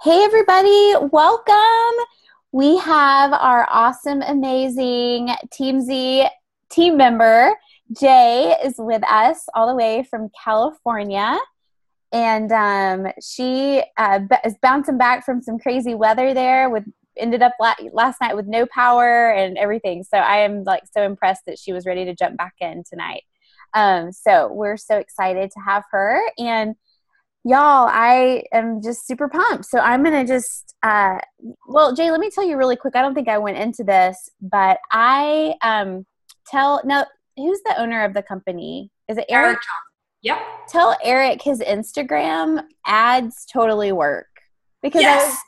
Hey, everybody, welcome. We have our awesome, amazing TEAMZY team member, Jay, is with us all the way from California. And she is bouncing back from some crazy weather there ended up last night with no power and everything. So I am so impressed that she was ready to jump back in tonight. So we're so excited to have her. And y'all, I am just super pumped. So I'm going to just, Jay, let me tell you really quick. I don't think I went into this, but who's the owner of the company? Is it Eric? Yep. Tell Eric his Instagram ads totally work. Because yes.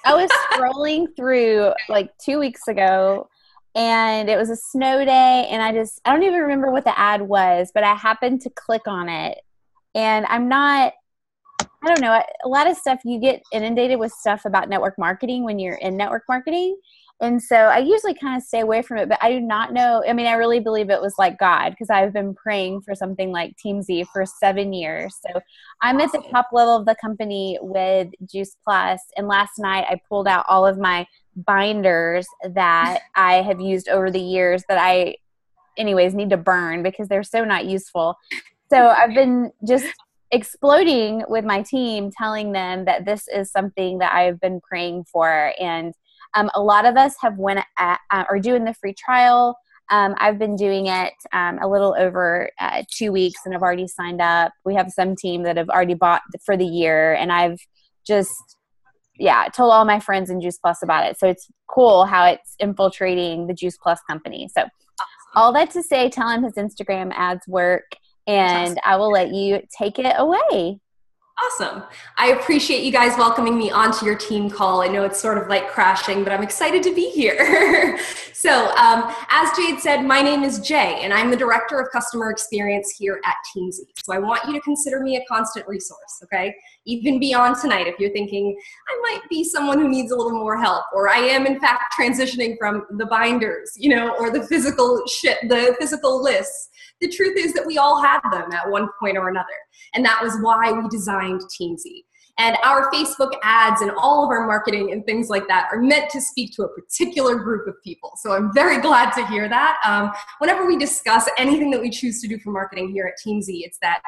I was scrolling through like 2 weeks ago and it was a snow day and I don't even remember what the ad was, but I happened to click on it and I don't know, a lot of stuff, you get inundated with stuff about network marketing when you're in network marketing. And so I usually kind of stay away from it, but I do not know. I mean, I really believe it was like God, because I've been praying for something like TEAMZY for 7 years. So I'm at the top level of the company with Juice Plus. And last night I pulled out all of my binders that I have used over the years that I anyways need to burn because they're so not useful. So I've been just exploding with my team, telling them that this is something that I've been praying for. And a lot of us have are doing the free trial. I've been doing it a little over 2 weeks and I've already signed up. We have some team that have already bought for the year, and I've just, told all my friends in Juice Plus about it. So it's cool how it's infiltrating the Juice Plus company. So all that to say, tell him his Instagram ads work. And I will let you take it away. Awesome. I appreciate you guys welcoming me onto your team call. I know it's sort of like crashing, but I'm excited to be here. So as Jade said, my name is Jay, and I'm the Director of Customer Experience here at TEAMZY. So I want you to consider me a constant resource, okay? Even beyond tonight, if you're thinking, I might be someone who needs a little more help, or I am in fact transitioning from the binders, or the physical lists. The truth is that we all had them at one point or another. And that was why we designed TEAMZY. And our Facebook ads and all of our marketing and things like that are meant to speak to a particular group of people. So I'm very glad to hear that. Whenever we discuss anything that we choose to do for marketing here at TEAMZY, it's that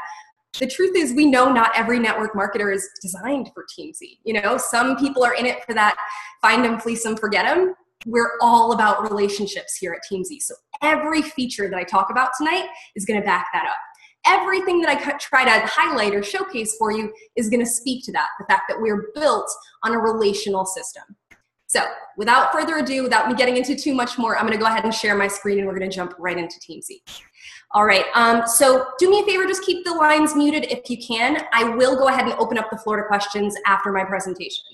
the truth is we know not every network marketer is designed for TEAMZY. Some people are in it for that find them, fleece them, forget them. We're all about relationships here at TEAMZY. So every feature that I talk about tonight is going to back that up. Everything that I try to highlight or showcase for you is going to speak to that, the fact that we're built on a relational system. So without further ado, without me getting into too much more, I'm going to go ahead and share my screen and we're going to jump right into TEAMZY. All right, so do me a favor, just keep the lines muted if you can. I will go ahead and open up the floor to questions after my presentation.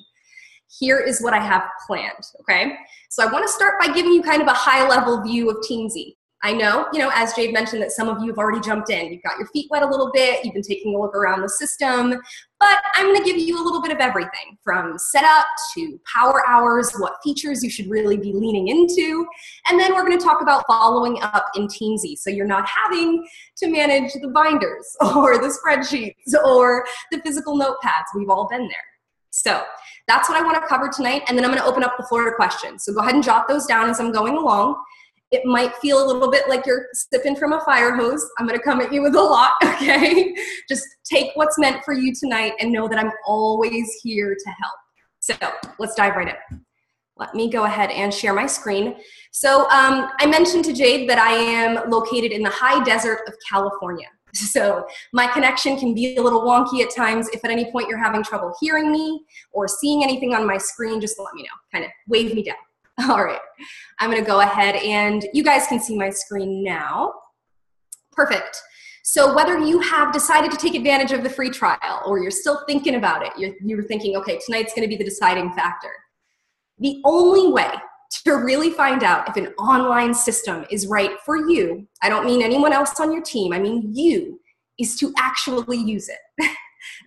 Here is what I have planned, okay? So I want to start by giving you kind of a high-level view of TEAMZY. I know, as Jade mentioned, that some of you have already jumped in. You've got your feet wet a little bit, you've been taking a look around the system, but I'm going to give you a little bit of everything, from setup to power hours, what features you should really be leaning into, and then we're going to talk about following up in TEAMZY, so you're not having to manage the binders or the spreadsheets or the physical notepads. We've all been there. So that's what I want to cover tonight, and then I'm going to open up the floor to questions. So go ahead and jot those down as I'm going along. It might feel a little bit like you're sipping from a fire hose. I'm going to come at you with a lot, okay? Just take what's meant for you tonight and know that I'm always here to help. So let's dive right in. Let me go ahead and share my screen. So I mentioned to Jade that I am located in the high desert of California. So my connection can be a little wonky at times. If at any point you're having trouble hearing me or seeing anything on my screen, just let me know. Kind of wave me down. All right, I'm going to go ahead and you guys can see my screen now. Perfect. So whether you have decided to take advantage of the free trial or you're still thinking about it, you're thinking, okay, tonight's going to be the deciding factor. The only way to really find out if an online system is right for you, I don't mean anyone else on your team, I mean you, is to actually use it.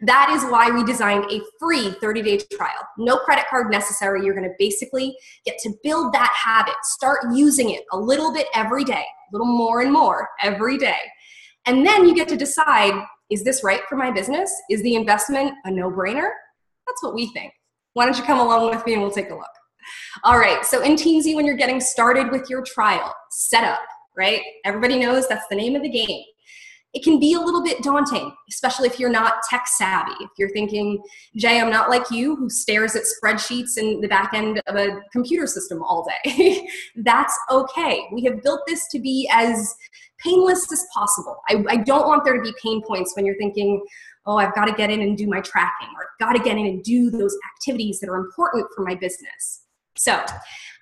That is why we designed a free 30-day trial. No credit card necessary. You're going to basically get to build that habit. Start using it a little bit every day, a little more and more every day. And then you get to decide, is this right for my business? Is the investment a no-brainer? That's what we think. Why don't you come along with me and we'll take a look. All right, so in TEAMZY, when you're getting started with your trial, setup, right? Everybody knows that's the name of the game. It can be a little bit daunting, especially if you're not tech savvy. If you're thinking, Jay, I'm not like you who stares at spreadsheets in the back end of a computer system all day. That's okay. We have built this to be as painless as possible. I don't want there to be pain points when you're thinking, oh, I've got to get in and do my tracking, or I've got to get in and do those activities that are important for my business. So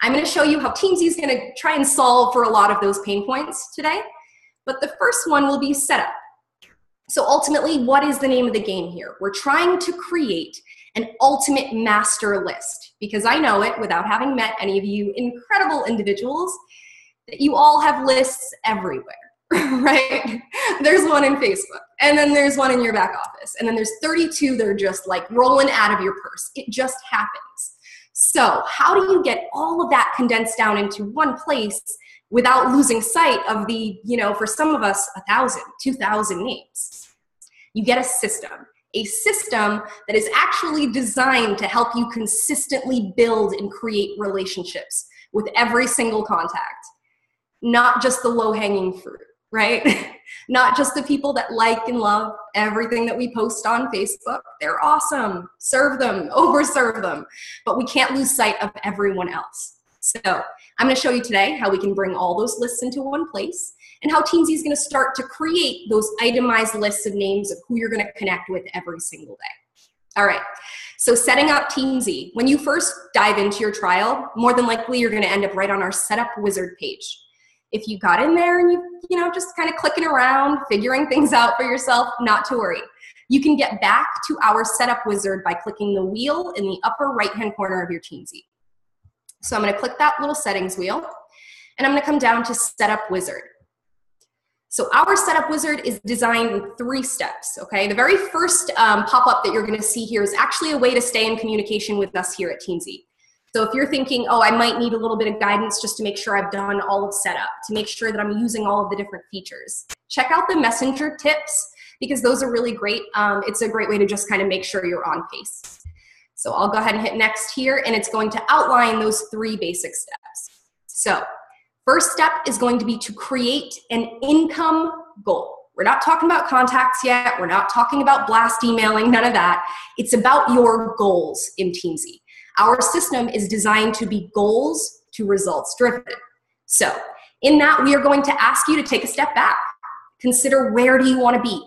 I'm going to show you how TEAMZY is going to try and solve for a lot of those pain points today. But the first one will be setup. So ultimately, what is the name of the game here? We're trying to create an ultimate master list, because I know it, without having met any of you incredible individuals, that you all have lists everywhere, right? There's one in Facebook, and then there's one in your back office, and then there's 32 that are just like rolling out of your purse. It just happens. So how do you get all of that condensed down into one place without losing sight of the, for some of us, 1,000, 2,000 names? You get a system that is actually designed to help you consistently build and create relationships with every single contact, not just the low-hanging fruit, right? Not just the people that like and love everything that we post on Facebook. They're awesome. Serve them, overserve them, but we can't lose sight of everyone else. So I'm going to show you today how we can bring all those lists into one place, and how TEAMZY is going to start to create those itemized lists of names of who you're going to connect with every single day. All right, so setting up TEAMZY. When you first dive into your trial, more than likely you're going to end up right on our Setup Wizard page. If you got in there and you just kind of clicking around, figuring things out for yourself, not to worry. You can get back to our Setup Wizard by clicking the wheel in the upper right-hand corner of your TEAMZY. So I'm going to click that little settings wheel, and I'm going to come down to Setup Wizard. So our Setup Wizard is designed in 3 steps, okay? The very first pop-up that you're going to see here is actually a way to stay in communication with us here at TEAMZY. So if you're thinking, oh, I might need a little bit of guidance just to make sure I've done all of setup, to make sure that I'm using all of the different features, check out the messenger tips, because those are really great. It's a great way to just kind of make sure you're on pace. So I'll go ahead and hit next here, and it's going to outline those 3 basic steps. So first step is going to be to create an income goal. We're not talking about contacts yet. We're not talking about blast emailing, none of that. It's about your goals in TEAMZY. Our system is designed to be goals to results driven. So in that, we are going to ask you to take a step back. Consider, where do you want to be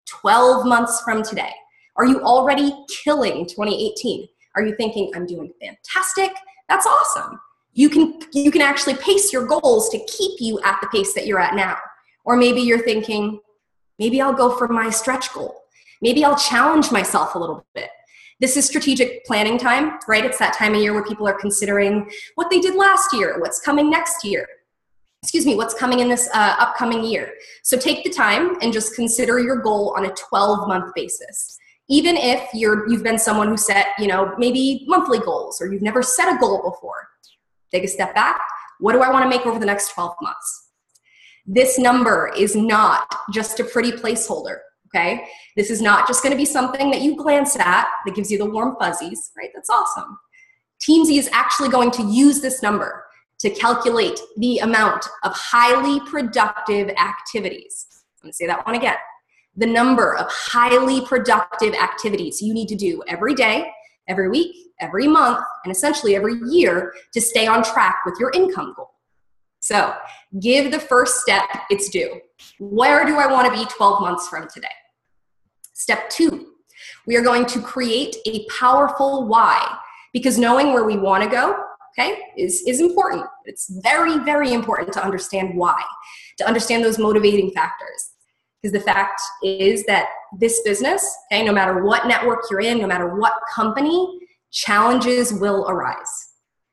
12 months from today? Are you already killing 2018? Are you thinking, I'm doing fantastic? That's awesome. You can actually pace your goals to keep you at the pace that you're at now. Or maybe you're thinking, maybe I'll go for my stretch goal. Maybe I'll challenge myself a little bit. This is strategic planning time, right? It's that time of year where people are considering what they did last year, what's coming next year. What's coming in this upcoming year. So take the time and just consider your goal on a 12-month basis. Even if you've been someone who set, maybe monthly goals, or you've never set a goal before. Take a step back. What do I want to make over the next 12 months? This number is not just a pretty placeholder, okay? This is not just going to be something that you glance at that gives you the warm fuzzies, right? That's awesome. TEAMZY is actually going to use this number to calculate the amount of highly productive activities. I'm going to say that one again. The number of highly productive activities you need to do every day, every week, every month, and essentially every year to stay on track with your income goal. So give the first step its due. Where do I want to be 12 months from today? Step 2, we are going to create a powerful why, because knowing where we want to go, okay, is important. It's very, very important to understand why, to understand those motivating factors. Because the fact is that this business, okay, no matter what network you're in, no matter what company, challenges will arise.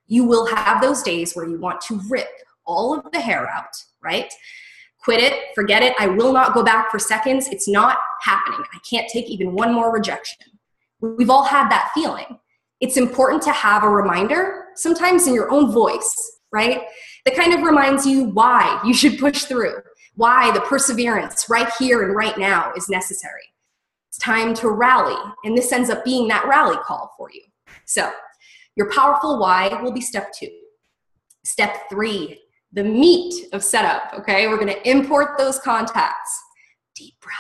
You will have those days where you want to rip all of the hair out, right? Quit it, forget it, I will not go back for seconds. It's not happening. I can't take even one more rejection. We've all had that feeling. It's important to have a reminder, sometimes in your own voice, right? That kind of reminds you why you should push through, why the perseverance right here and right now is necessary. It's time to rally, and this ends up being that rally call for you. So your powerful why will be step 2. Step 3, the meat of setup, okay? We're gonna import those contacts. Deep breath.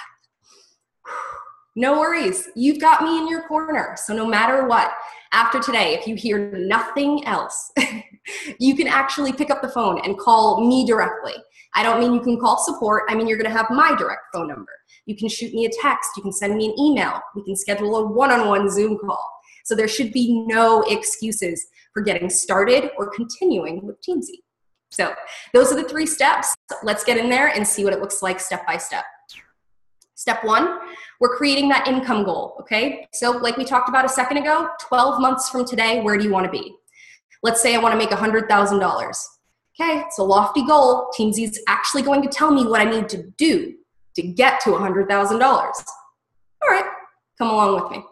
No worries, you've got me in your corner. So no matter what, after today, if you hear nothing else, you can actually pick up the phone and call me directly. I don't mean you can call support, I mean you're gonna have my direct phone number. You can shoot me a text, you can send me an email, we can schedule a one-on-one Zoom call. So there should be no excuses for getting started or continuing with TEAMZY. So those are the 3 steps. Let's get in there and see what it looks like step by step. Step 1, we're creating that income goal, okay? So like we talked about a second ago, 12 months from today, where do you wanna be? Let's say I wanna make $100,000. Okay, it's a lofty goal. TEAMZY is actually going to tell me what I need to do to get to $100,000. All right, come along with me.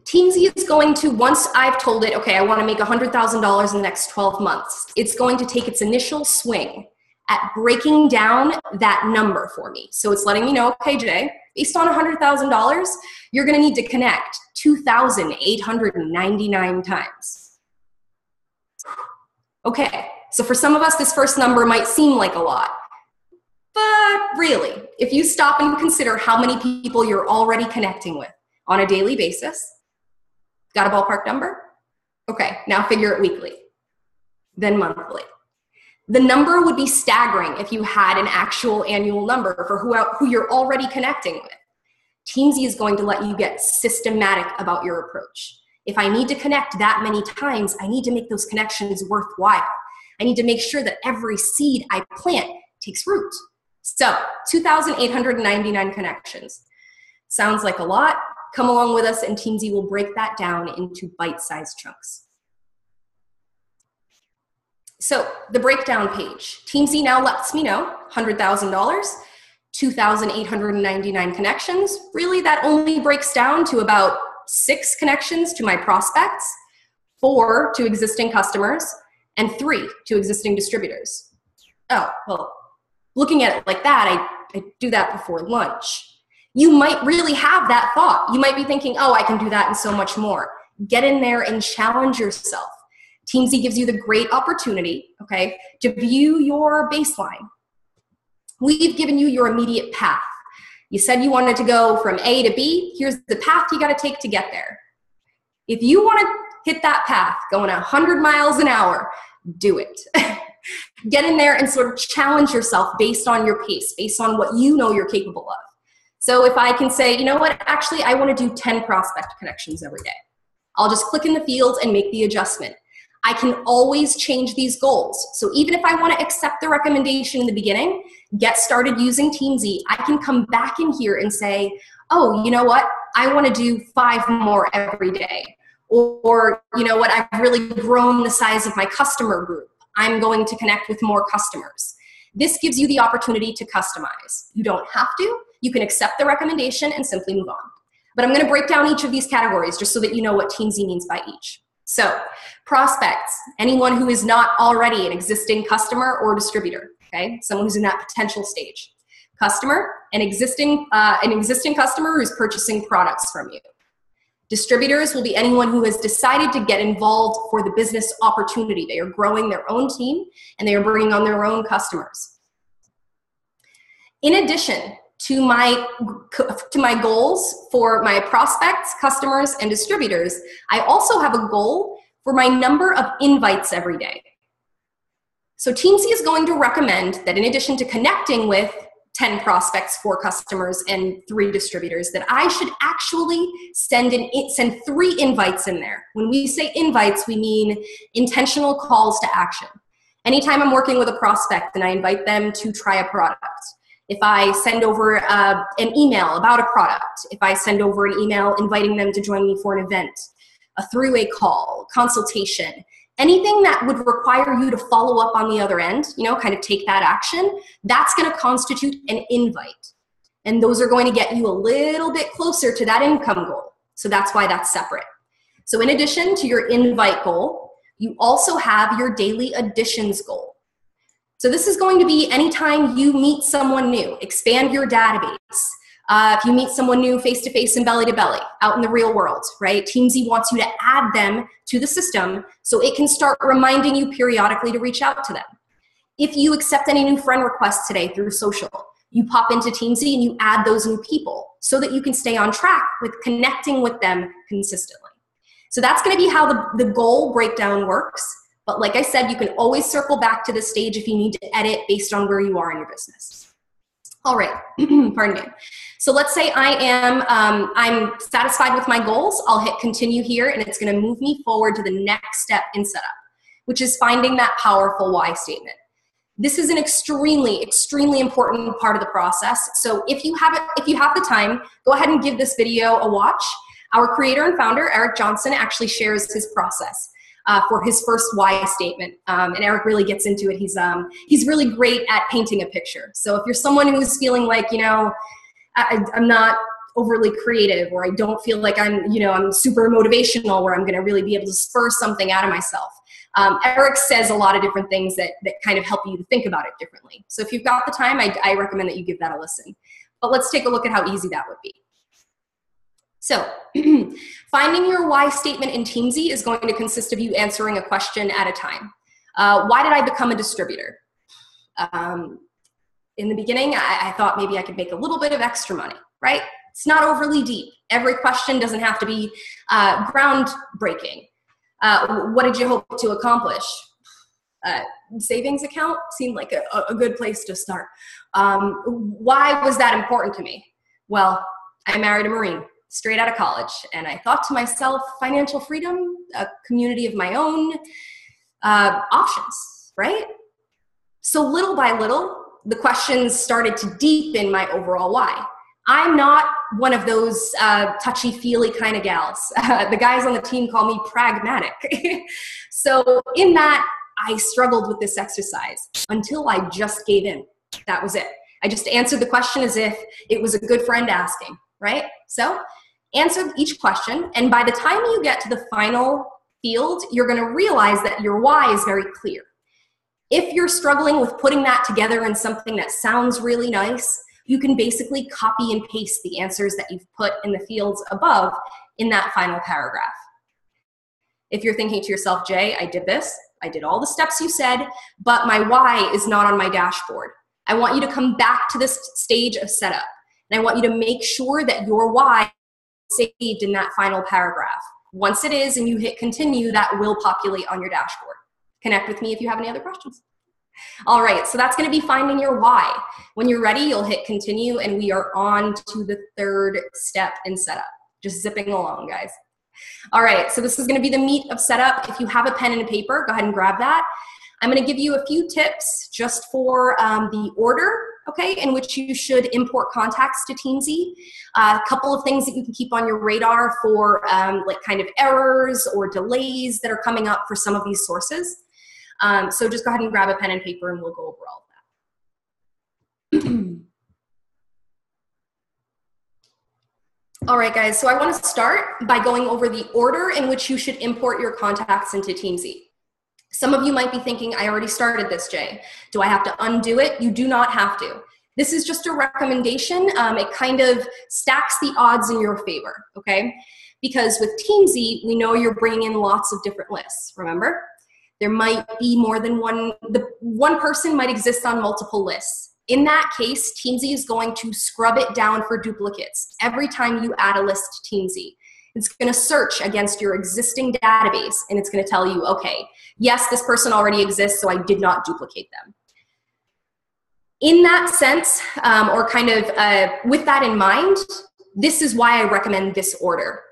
TEAMZY is going to, once I've told it, okay, I want to make $100,000 in the next 12 months, it's going to take its initial swing at breaking down that number for me. So it's letting me know, okay, Jay, based on $100,000, you're going to need to connect 2,899 times. Okay, so for some of us, this first number might seem like a lot. But really, if you stop and consider how many people you're already connecting with on a daily basis, got a ballpark number? Okay, now figure it weekly, then monthly. The number would be staggering if you had an actual annual number for who you're already connecting with. TEAMZY is going to let you get systematic about your approach. If I need to connect that many times, I need to make those connections worthwhile. I need to make sure that every seed I plant takes root. So 2,899 connections. Sounds like a lot. Come along with us and TEAMZY will break that down into bite-sized chunks. So the breakdown page. TEAMZY now lets me know $100,000, 2,899 connections. Really, that only breaks down to about 6 connections to my prospects, 4 to existing customers, and 3 to existing distributors. Oh, well, looking at it like that, I do that before lunch. You might really have that thought. You might be thinking, oh, I can do that and so much more. Get in there and challenge yourself. TEAMZY gives you the great opportunity, okay, to view your baseline. We've given you your immediate path. You said you wanted to go from A to B. Here's the path you got to take to get there. If you want to hit that path going 100 miles an hour, do it. Get in there and sort of challenge yourself based on your pace, based on what you know you're capable of. So if I can say, you know what, actually I want to do 10 prospect connections every day. I'll just click in the field and make the adjustment. I can always change these goals. So even if I want to accept the recommendation in the beginning, get started using TEAMZY, I can come back in here and say, oh, you know what, I want to do 5 more every day. Or you know what, I've really grown the size of my customer group. I'm going to connect with more customers. This gives you the opportunity to customize. You don't have to. You can accept the recommendation and simply move on. But I'm going to break down each of these categories just so that you know what TEAMZY means by each. So prospects, anyone who is not already an existing customer or distributor, okay? Someone who's in that potential stage. Customer, an existing customer who's purchasing products from you. Distributors will be anyone who has decided to get involved for the business opportunity. They are growing their own team and they are bringing on their own customers. In addition to my goals for my prospects, customers, and distributors, I also have a goal for my number of invites every day. So TEAMZY is going to recommend that in addition to connecting with 10 prospects, 4 customers, and 3 distributors, that I should actually send 3 invites in there. When we say invites, we mean intentional calls to action. Anytime I'm working with a prospect and I invite them to try a product, if I send over an email about a product, if I send over an email inviting them to join me for an event, a 3-way call, consultation, anything that would require you to follow up on the other end, you know, kind of take that action, that's going to constitute an invite. And those are going to get you a little bit closer to that income goal. So that's why that's separate. So in addition to your invite goal, you also have your daily additions goal. So this is going to be anytime you meet someone new, expand your database, If you meet someone new face-to-face and belly-to-belly out in the real world, right? TEAMZY wants you to add them to the system so it can start reminding you periodically to reach out to them. If you accept any new friend requests today through social, you pop into TEAMZY and you add those new people so that you can stay on track with connecting with them consistently. So that's going to be how the goal breakdown works. But like I said, you can always circle back to this stage if you need to edit based on where you are in your business. All right, pardon me. So let's say I'm satisfied with my goals. I'll hit continue here, and it's going to move me forward to the next step in setup, which is finding that powerful why statement. This is an extremely, extremely important part of the process. So if you have the time, go ahead and give this video a watch. Our creator and founder, Eric Johnson, actually shares his process for his first why statement. And Eric really gets into it. He's really great at painting a picture. So if you're someone who's feeling like, I'm not overly creative, or I don't feel like I'm super motivational, where I'm going to really be able to spur something out of myself. Eric says a lot of different things that kind of help you to think about it differently. So if you've got the time, I recommend that you give that a listen. But let's take a look at how easy that would be. So finding your why statement in TEAMZY is going to consist of you answering a question at a time. Why did I become a distributor? In the beginning, I thought maybe I could make a little bit of extra money, right? It's not overly deep. Every question doesn't have to be groundbreaking. What did you hope to accomplish? Savings account seemed like a good place to start. Why was that important to me? Well, I married a Marine straight out of college, and I thought to myself, financial freedom, a community of my own, options, right? So little by little, the questions started to deepen my overall why. I'm not one of those touchy-feely kind of gals. The guys on the team call me pragmatic. So in that, I struggled with this exercise until I just gave in. That was it. I just answered the question as if it was a good friend asking, right? So answer each question, and by the time you get to the final field, you're going to realize that your why is very clear. If you're struggling with putting that together in something that sounds really nice, you can basically copy and paste the answers that you've put in the fields above in that final paragraph. If you're thinking to yourself, Jay, I did this, I did all the steps you said, but my why is not on my dashboard. I want you to come back to this stage of setup, and I want you to make sure that your why is saved in that final paragraph. Once it is and you hit continue, that will populate on your dashboard. Connect with me if you have any other questions. All right, so that's going to be finding your why. When you're ready, you'll hit continue, and we are on to the third step in setup. Just zipping along, guys. All right, so this is going to be the meat of setup. If you have a pen and a paper, go ahead and grab that. I'm going to give you a few tips just for the order, okay, in which you should import contacts to TEAMZY. A couple of things that you can keep on your radar for like kind of errors or delays that are coming up for some of these sources. So just go ahead and grab a pen and paper, and we'll go over all of that. All right, guys, so I want to start by going over the order in which you should import your contacts into TEAMZY. Some of you might be thinking, I already started this, Jay. Do I have to undo it? You do not have to. This is just a recommendation. It kind of stacks the odds in your favor, okay? Because with TEAMZY, we know you're bringing in lots of different lists, remember? There might be more than one person might exist on multiple lists. In that case, TEAMZY is going to scrub it down for duplicates every time you add a list to TEAMZY. It's going to search against your existing database, and it's going to tell you, okay, yes, this person already exists, so I did not duplicate them. In that sense, or kind of with that in mind, this is why I recommend this order.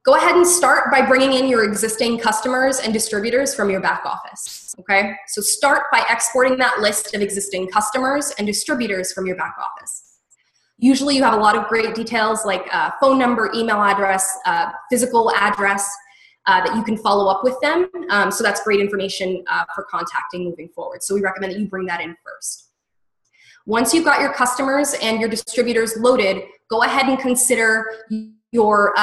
Go ahead and start by bringing in your existing customers and distributors from your back office, okay? So start by exporting that list of existing customers and distributors from your back office. Usually you have a lot of great details like phone number, email address, physical address that you can follow up with them. So that's great information for contacting moving forward. So we recommend that you bring that in first. Once you've got your customers and your distributors loaded, go ahead and consider your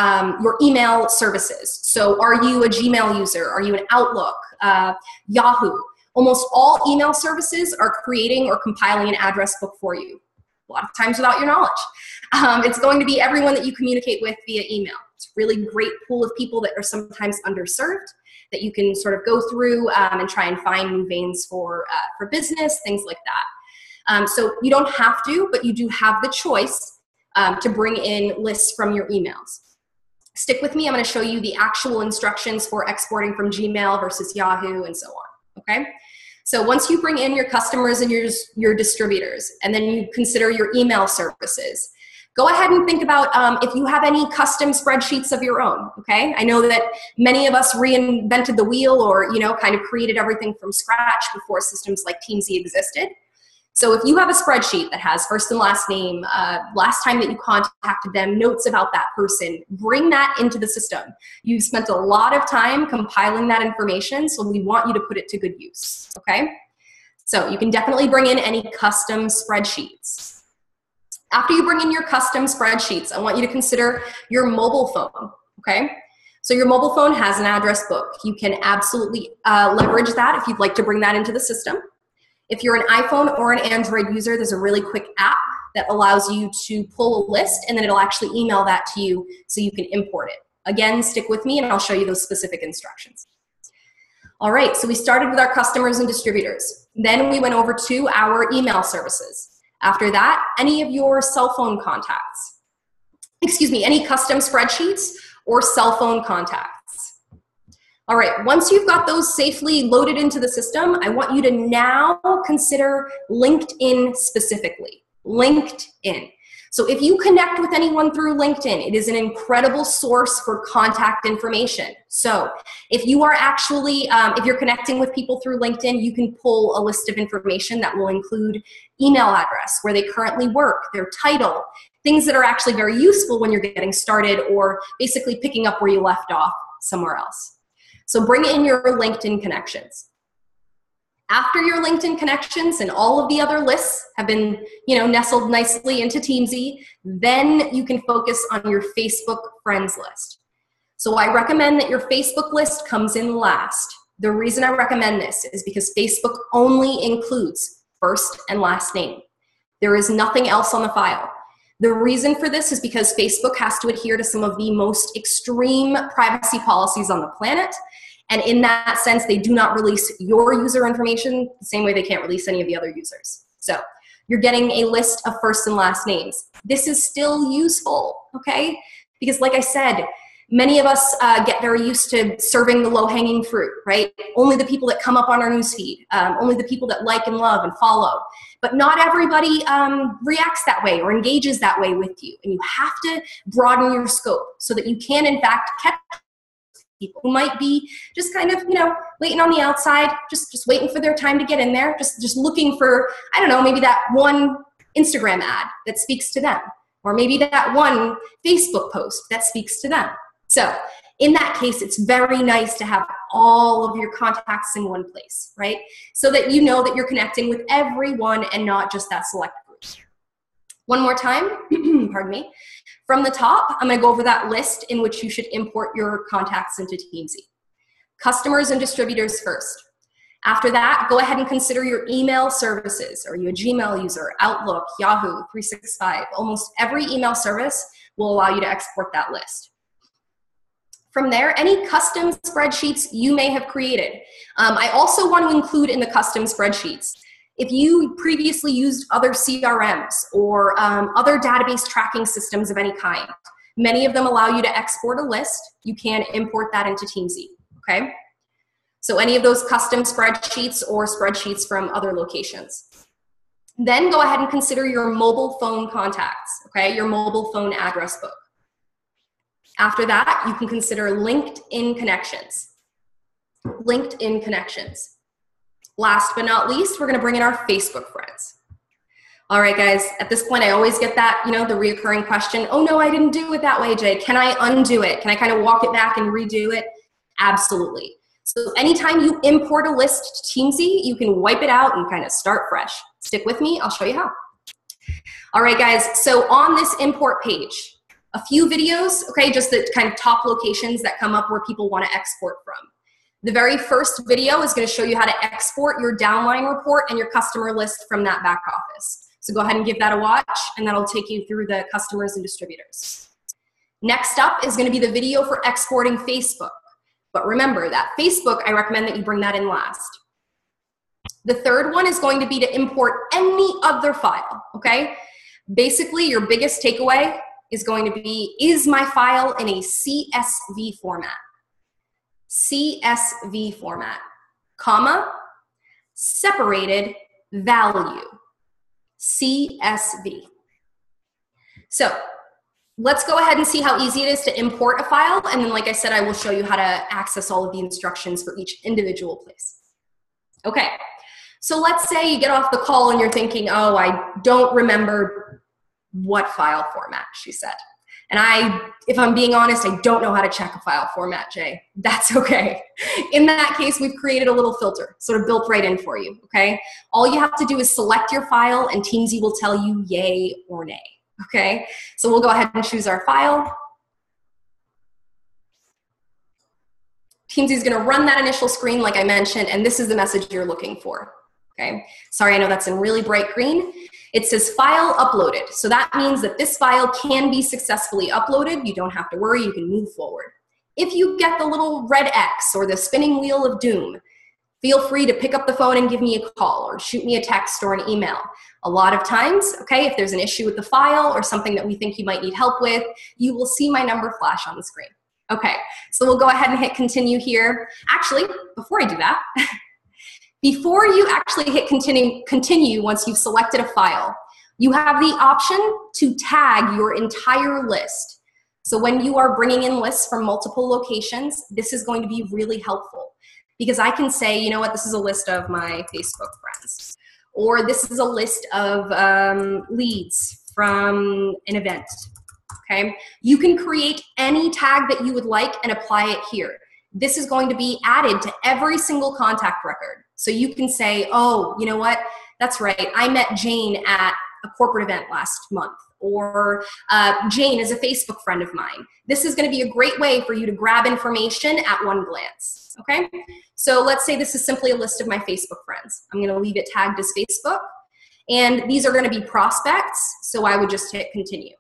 email services. So are you a Gmail user? Are you an Outlook, Yahoo? Almost all email services are creating or compiling an address book for you. a lot of times without your knowledge. It's going to be everyone that you communicate with via email. It's a really great pool of people that are sometimes underserved that you can sort of go through and try and find new veins for business, things like that. So you don't have to, but you do have the choice to bring in lists from your emails. Stick with me. I'm going to show you the actual instructions for exporting from Gmail versus Yahoo and so on. Okay. So once you bring in your customers and your distributors, and then you consider your email services, go ahead and think about if you have any custom spreadsheets of your own, okay? I know that many of us reinvented the wheel or, kind of created everything from scratch before systems like TEAMZY existed. So if you have a spreadsheet that has first and last name, last time that you contacted them, notes about that person, bring that into the system. You've spent a lot of time compiling that information, so we want you to put it to good use, okay? So you can definitely bring in any custom spreadsheets. After you bring in your custom spreadsheets, I want you to consider your mobile phone, okay? So your mobile phone has an address book. You can absolutely leverage that if you'd like to bring that into the system. If you're an iPhone or an Android user, there's a really quick app that allows you to pull a list, and then it'll actually email that to you so you can import it. Again, stick with me and I'll show you those specific instructions. All right, so we started with our customers and distributors. Then we went over to our email services. After that, any of your cell phone contacts. Any custom spreadsheets or cell phone contacts. All right, once you've got those safely loaded into the system, I want you to now consider LinkedIn specifically. LinkedIn. So if you connect with anyone through LinkedIn, it is an incredible source for contact information. So if you are actually, if you're connecting with people through LinkedIn, you can pull a list of information that will include email address, where they currently work, their title, things that are actually very useful when you're getting started or basically picking up where you left off somewhere else. So bring in your LinkedIn connections. After your LinkedIn connections and all of the other lists have been, nestled nicely into TEAMZY, then you can focus on your Facebook friends list. So I recommend that your Facebook list comes in last. The reason I recommend this is because Facebook only includes first and last name. There is nothing else on the file. The reason for this is because Facebook has to adhere to some of the most extreme privacy policies on the planet. And in that sense, they do not release your user information the same way they can't release any of the other users. So you're getting a list of first and last names. This is still useful, okay? Because like I said, many of us get very used to serving the low-hanging fruit, right? Only the people that come up on our newsfeed, only the people that like and love and follow. But not everybody reacts that way or engages that way with you. And you have to broaden your scope so that you can, in fact, catch people who might be just kind of, waiting on the outside, just waiting for their time to get in there, just looking for, I don't know, maybe that one Instagram ad that speaks to them, or maybe that one Facebook post that speaks to them. So in that case, it's very nice to have all of your contacts in one place, right? So that you know that you're connecting with everyone and not just that select group. One more time, pardon me. From the top, I'm going to go over that list in which you should import your contacts into TEAMZY. Customers and distributors first. After that, go ahead and consider your email services. Are you a Gmail user, Outlook, Yahoo, 365? Almost every email service will allow you to export that list. From there, any custom spreadsheets you may have created. I also want to include in the custom spreadsheets, if you previously used other CRMs or other database tracking systems of any kind, many of them allow you to export a list. You can import that into TEAMZY, okay? So any of those custom spreadsheets or spreadsheets from other locations. Then go ahead and consider your mobile phone contacts, okay? Your mobile phone address book. After that, you can consider LinkedIn connections. LinkedIn connections. Last but not least, we're going to bring in our Facebook friends. All right, guys, at this point, I always get that, the reoccurring question, oh no, I didn't do it that way, Jay. Can I undo it? Can I kind of walk it back and redo it? Absolutely. So anytime you import a list to TEAMZY, you can wipe it out and kind of start fresh. Stick with me, I'll show you how. All right, guys, so on this import page, a few videos, okay, just the kind of top locations that come up where people want to export from. The very first video is going to show you how to export your downline report and your customer list from that back office. So go ahead and give that a watch, and that'll take you through the customers and distributors. Next up is going to be the video for exporting Facebook. But remember that Facebook, I recommend that you bring that in last. The third one is going to be to import any other file, okay? Basically, your biggest takeaway is going to be, is my file in a CSV format? CSV format, comma, separated value, CSV. So let's go ahead and see how easy it is to import a file, and then like I said, I will show you how to access all of the instructions for each individual place. Okay, so let's say you get off the call and you're thinking, oh, I don't remember what file format she said. And if I'm being honest, I don't know how to check a file format, Jay. That's okay. In that case, we've created a little filter, sort of built right in for you, okay? All you have to do is select your file, and TEAMZY will tell you yay or nay, okay? So we'll go ahead and choose our file. TEAMZY is gonna run that initial screen like I mentioned, and this is the message you're looking for, okay? Sorry, I know that's in really bright green. It says file uploaded. So that means that this file can be successfully uploaded. You don't have to worry, you can move forward. If you get the little red X or the spinning wheel of doom, feel free to pick up the phone and give me a call or shoot me a text or an email. A lot of times, okay, if there's an issue with the file or something that we think you might need help with, you will see my number flash on the screen. Okay, so we'll go ahead and hit continue here. Actually, before I do that, before you actually hit continue once you've selected a file, you have the option to tag your entire list. So when you are bringing in lists from multiple locations, this is going to be really helpful because I can say, you know what, this is a list of my Facebook friends, or this is a list of leads from an event, okay? You can create any tag that you would like and apply it here. This is going to be added to every single contact record. So you can say, oh, you know what, that's right, I met Jane at a corporate event last month, or Jane is a Facebook friend of mine. This is gonna be a great way for you to grab information at one glance, okay? So let's say this is simply a list of my Facebook friends. I'm gonna leave it tagged as Facebook, and these are gonna be prospects, so I would just hit continue.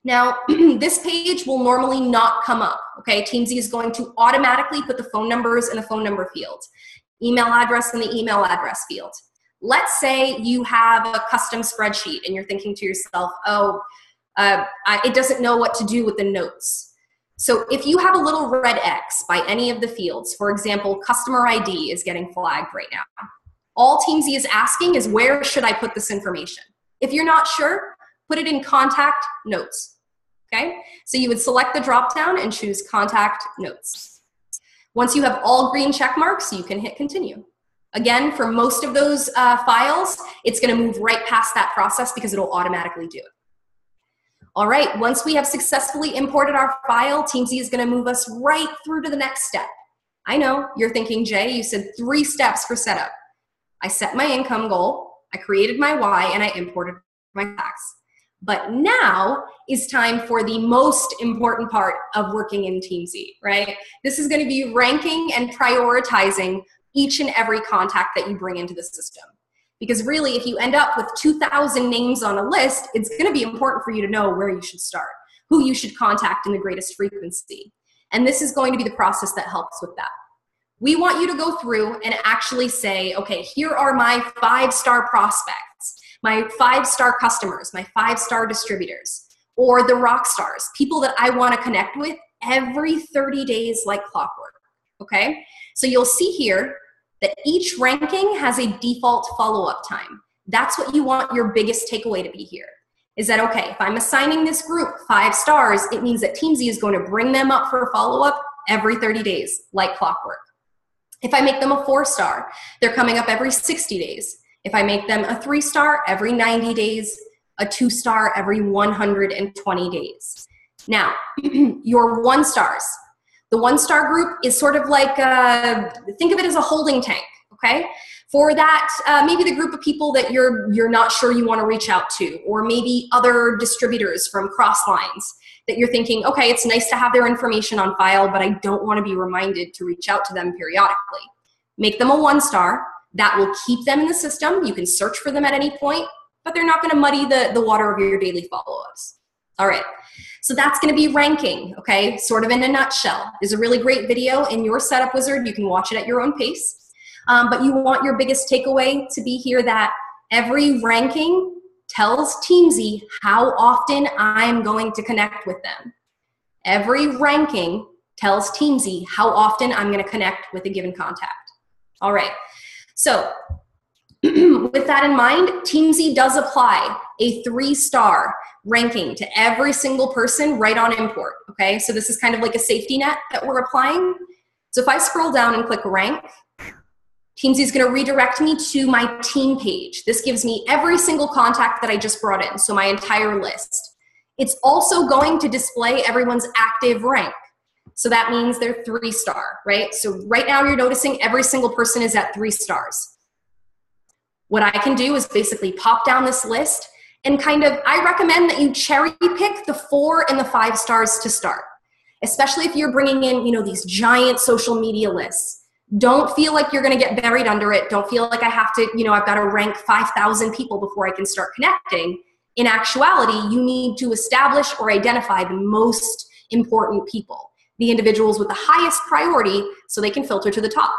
Now, this page will normally not come up, okay? TEAMZY is going to automatically put the phone numbers in the phone number field, email address in the email address field. Let's say you have a custom spreadsheet and you're thinking to yourself, oh, it doesn't know what to do with the notes. So if you have a little red X by any of the fields, for example, customer ID is getting flagged right now. All TEAMZY is asking is, where should I put this information? If you're not sure, put it in contact notes, okay? So you would select the drop-down and choose contact notes. Once you have all green check marks, you can hit continue. Again, for most of those files, it's gonna move right past that process because it'll automatically do it. All right, once we have successfully imported our file, TEAMZY is gonna move us right through to the next step. I know, you're thinking, Jay, you said 3 steps for setup. I set my income goal, I created my Y, and I imported my tax. But now is time for the most important part of working in TEAMZY, right? This is gonna be ranking and prioritizing each and every contact that you bring into the system. Because really, if you end up with 2,000 names on a list, it's gonna be important for you to know where you should start, who you should contact in the greatest frequency. And this is going to be the process that helps with that. We want you to go through and actually say, okay, here are my 5-star prospects, my 5-star customers, my 5-star distributors, or the rock stars, people that I want to connect with every 30 days like clockwork, okay? So you'll see here that each ranking has a default follow-up time. That's what you want your biggest takeaway to be here, is that, okay, if I'm assigning this group 5 stars, it means that TEAMZY is going to bring them up for a follow-up every 30 days like clockwork. If I make them a 4-star, they're coming up every 60 days. If I make them a 3-star, every 90 days, a 2-star every 120 days. Now, your 1-stars. The 1-star group is sort of like, think of it as a holding tank, okay? For that, maybe the group of people that you're not sure you want to reach out to, or maybe other distributors from cross lines that you're thinking, okay, it's nice to have their information on file, but I don't want to be reminded to reach out to them periodically. Make them a 1-star. That will keep them in the system. You can search for them at any point. but they're not going to muddy the water of your daily follow-ups. All right, so that's going to be ranking, okay? Sort of in a nutshell. There's a really great video in your setup wizard. You can watch it at your own pace. But you want your biggest takeaway to be here that every ranking tells TEAMZY how often I'm going to connect with them. Every ranking tells TEAMZY how often I'm going to connect with a given contact. All right, so with that in mind, TEAMZY does apply a 3-star ranking to every single person right on import, okay? So this is kind of like a safety net that we're applying. So if I scroll down and click rank, TEAMZY is going to redirect me to my team page. This gives me every single contact that I just brought in, so my entire list. It's also going to display everyone's active rank. So that means they're 3-star, right? So right now you're noticing every single person is at 3 stars. What I can do is basically pop down this list and I recommend that you cherry pick the 4 and the 5 stars to start, especially if you're bringing in, these giant social media lists. Don't feel like you're going to get buried under it. Don't feel like I have to, I've got to rank 5,000 people before I can start connecting. In actuality, you need to establish or identify the most important people, the individuals with the highest priority, so they can filter to the top.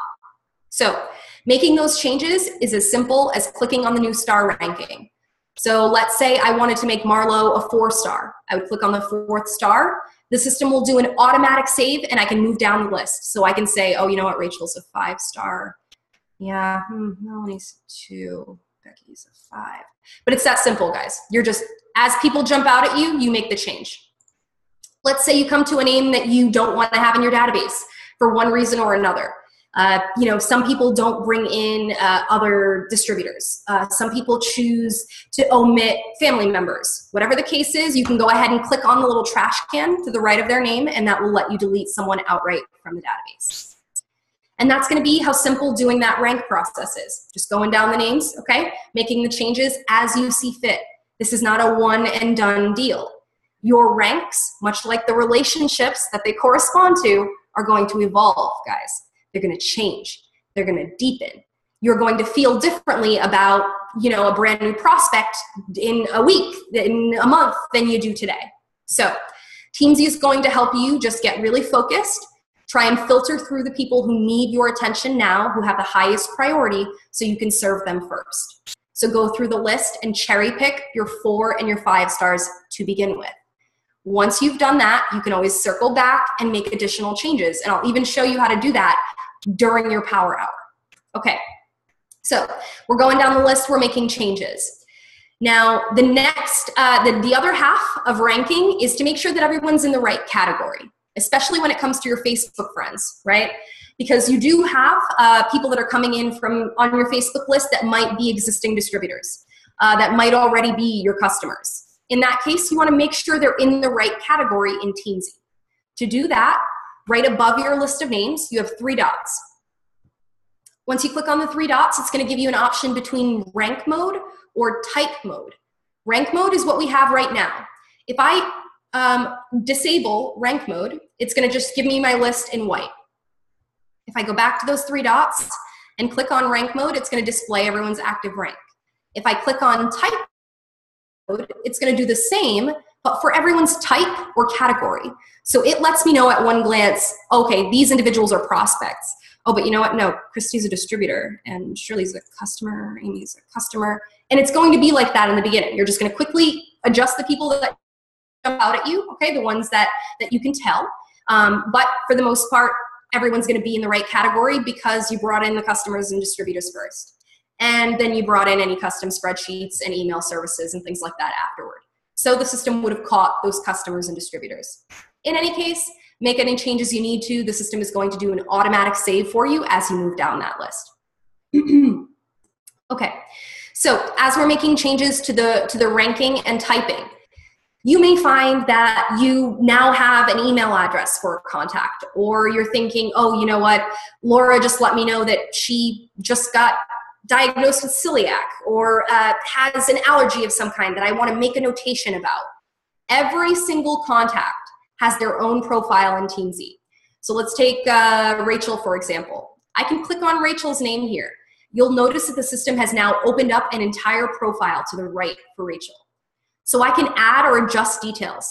So making those changes is as simple as clicking on the new star ranking. So let's say I wanted to make Marlo a 4-star. I would click on the 4th star. The system will do an automatic save, and I can move down the list. So I can say, oh, you know what, Rachel's a 5-star. Yeah, Melanie's 2. Becky's a 5. But it's that simple, guys. You're just, as people jump out at you, you make the change. Let's say you come to a name that you don't want to have in your database for one reason or another. Some people don't bring in other distributors. Some people choose to omit family members. Whatever the case is, you can go ahead and click on the little trash can to the right of their name, and that will let you delete someone outright from the database. And that's going to be how simple doing that rank process is. Just going down the names, okay? Making the changes as you see fit. This is not a one and done deal. Your ranks, much like the relationships that they correspond to, are going to evolve, guys. They're going to change. They're going to deepen. You're going to feel differently about, a brand new prospect in a week, in a month, than you do today. So TEAMZY is going to help you just get really focused, try and filter through the people who need your attention now, who have the highest priority, so you can serve them first. So go through the list and cherry pick your 4 and your 5 stars to begin with. Once you've done that, you can always circle back and make additional changes. And I'll even show you how to do that during your power hour. Okay, so we're going down the list, we're making changes. Now, the next, the other half of ranking is to make sure that everyone's in the right category, especially when it comes to your Facebook friends, right? Because you do have people that are coming in from on your Facebook list that might be existing distributors, that might already be your customers. In that case, you want to make sure they're in the right category in TEAMZY. To do that, right above your list of names, you have 3 dots. Once you click on the 3 dots, it's going to give you an option between rank mode or type mode. Rank mode is what we have right now. If I disable rank mode, it's going to just give me my list in white. If I go back to those 3 dots and click on rank mode, it's going to display everyone's active rank. If I click on type mode, it's going to do the same, but for everyone's type or category. So it lets me know at one glance, okay, these individuals are prospects. Oh, but you know what? No, Christy's a distributor, and Shirley's a customer, Amy's a customer. And it's going to be like that in the beginning. You're just going to quickly adjust the people that jump out at you, okay, the ones that you can tell. But for the most part, everyone's going to be in the right category because you brought in the customers and distributors first. And then you brought in any custom spreadsheets and email services and things like that afterward. So the system would have caught those customers and distributors. In any case, make any changes you need to. The system is going to do an automatic save for you as you move down that list. Okay, so as we're making changes to the ranking and typing, you may find that you now have an email address for a contact, or you're thinking, oh, you know what, Laura just let me know that she just got diagnosed with celiac or has an allergy of some kind that I want to make a notation about. Every single contact has their own profile in TEAMZY. So let's take Rachel, for example. I can click on Rachel's name here. you'll notice that the system has now opened up an entire profile to the right for Rachel. So I can add or adjust details.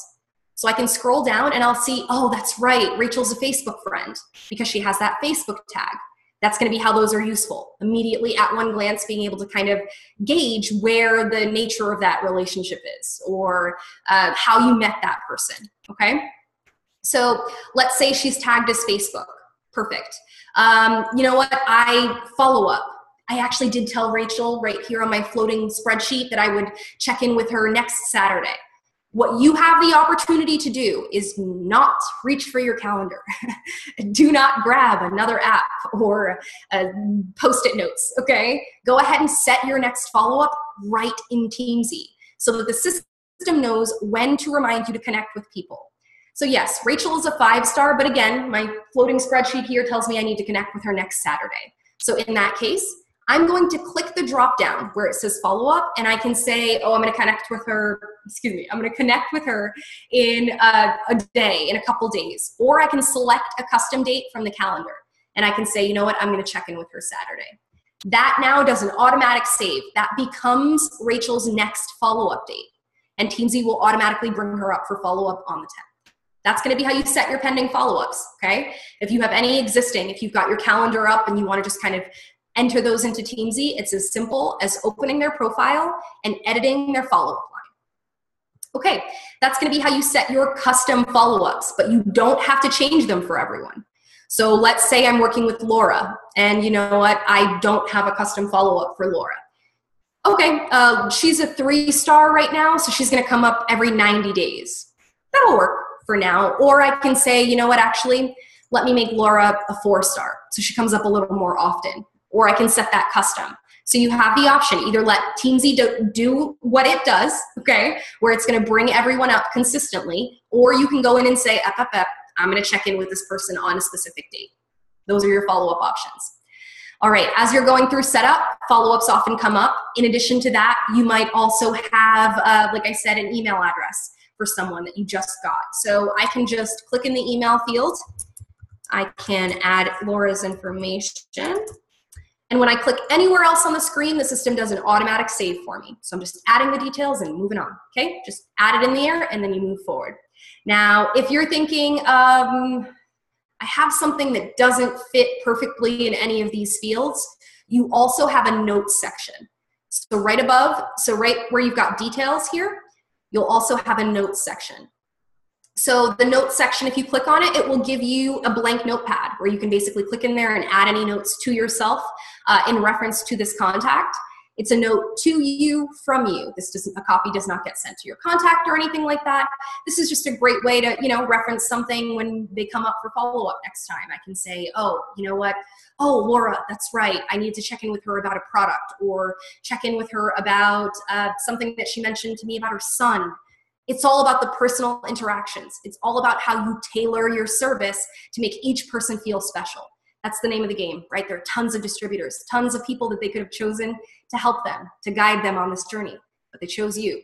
So I can scroll down and I'll see, oh, that's right, Rachel's a Facebook friend because she has that Facebook tag. That's going to be how those are useful. Immediately at one glance, being able to kind of gauge where the nature of that relationship is, or how you met that person, okay? So let's say she's tagged as Facebook. Perfect. You know what? I follow up. I actually did tell Rachel right here on my floating spreadsheet that I would check in with her next Saturday. What you have the opportunity to do is not reach for your calendar. Do not grab another app or Post-it notes, okay? Go ahead and set your next follow-up right in TEAMZY so that the system knows when to remind you to connect with people. So yes, Rachel is a 5-star, but again, my floating spreadsheet here tells me I need to connect with her next Saturday. So in that case, I'm going to click the drop down where it says follow up, and I can say, oh, I'm going to connect with her, I'm going to connect with her in a day, in a couple days. Or I can select a custom date from the calendar, and I can say, you know what, I'm going to check in with her Saturday. That now does an automatic save. That becomes Rachel's next follow-up date, and TEAMZY will automatically bring her up for follow-up on the 10th. That's going to be how you set your pending follow-ups, okay? If you have any existing, if you've got your calendar up and you want to just kind of enter those into TEAMZY, it's as simple as opening their profile and editing their follow-up line. Okay, that's going to be how you set your custom follow-ups, but you don't have to change them for everyone. So let's say I'm working with Laura, and you know what? I don't have a custom follow-up for Laura. Okay, she's a 3-star right now, so she's going to come up every 90 days. That'll work for now. Or I can say, you know what, actually, let me make Laura a 4-star, so she comes up a little more often. Or I can set that custom. So you have the option, either let TEAMZY do what it does, okay, where it's going to bring everyone up consistently, or you can go in and say, I'm going to check in with this person on a specific date. Those are your follow-up options. All right, as you're going through setup, follow-ups often come up. In addition to that, you might also have, like I said, an email address for someone that you just got. So I can just click in the email field. I can add Laura's information. And when I click anywhere else on the screen, the system does an automatic save for me. So I'm just adding the details and moving on, okay? Just add it in there and then you move forward. Now, if you're thinking, I have something that doesn't fit perfectly in any of these fields, you also have a notes section. So right above, so right where you've got details here, you'll also have a notes section. So the notes section, if you click on it, it will give you a blank notepad where you can basically click in there and add any notes to yourself in reference to this contact. It's a note to you from you. A copy does not get sent to your contact or anything like that. This is just a great way to, reference something when they come up for follow-up next time. I can say, oh, you know what? Oh, Laura, that's right. I need to check in with her about a product, or check in with her about something that she mentioned to me about her son. It's all about the personal interactions. It's all about how you tailor your service to make each person feel special. That's the name of the game, right? There are tons of distributors, tons of people that they could have chosen to help them, to guide them on this journey, but they chose you.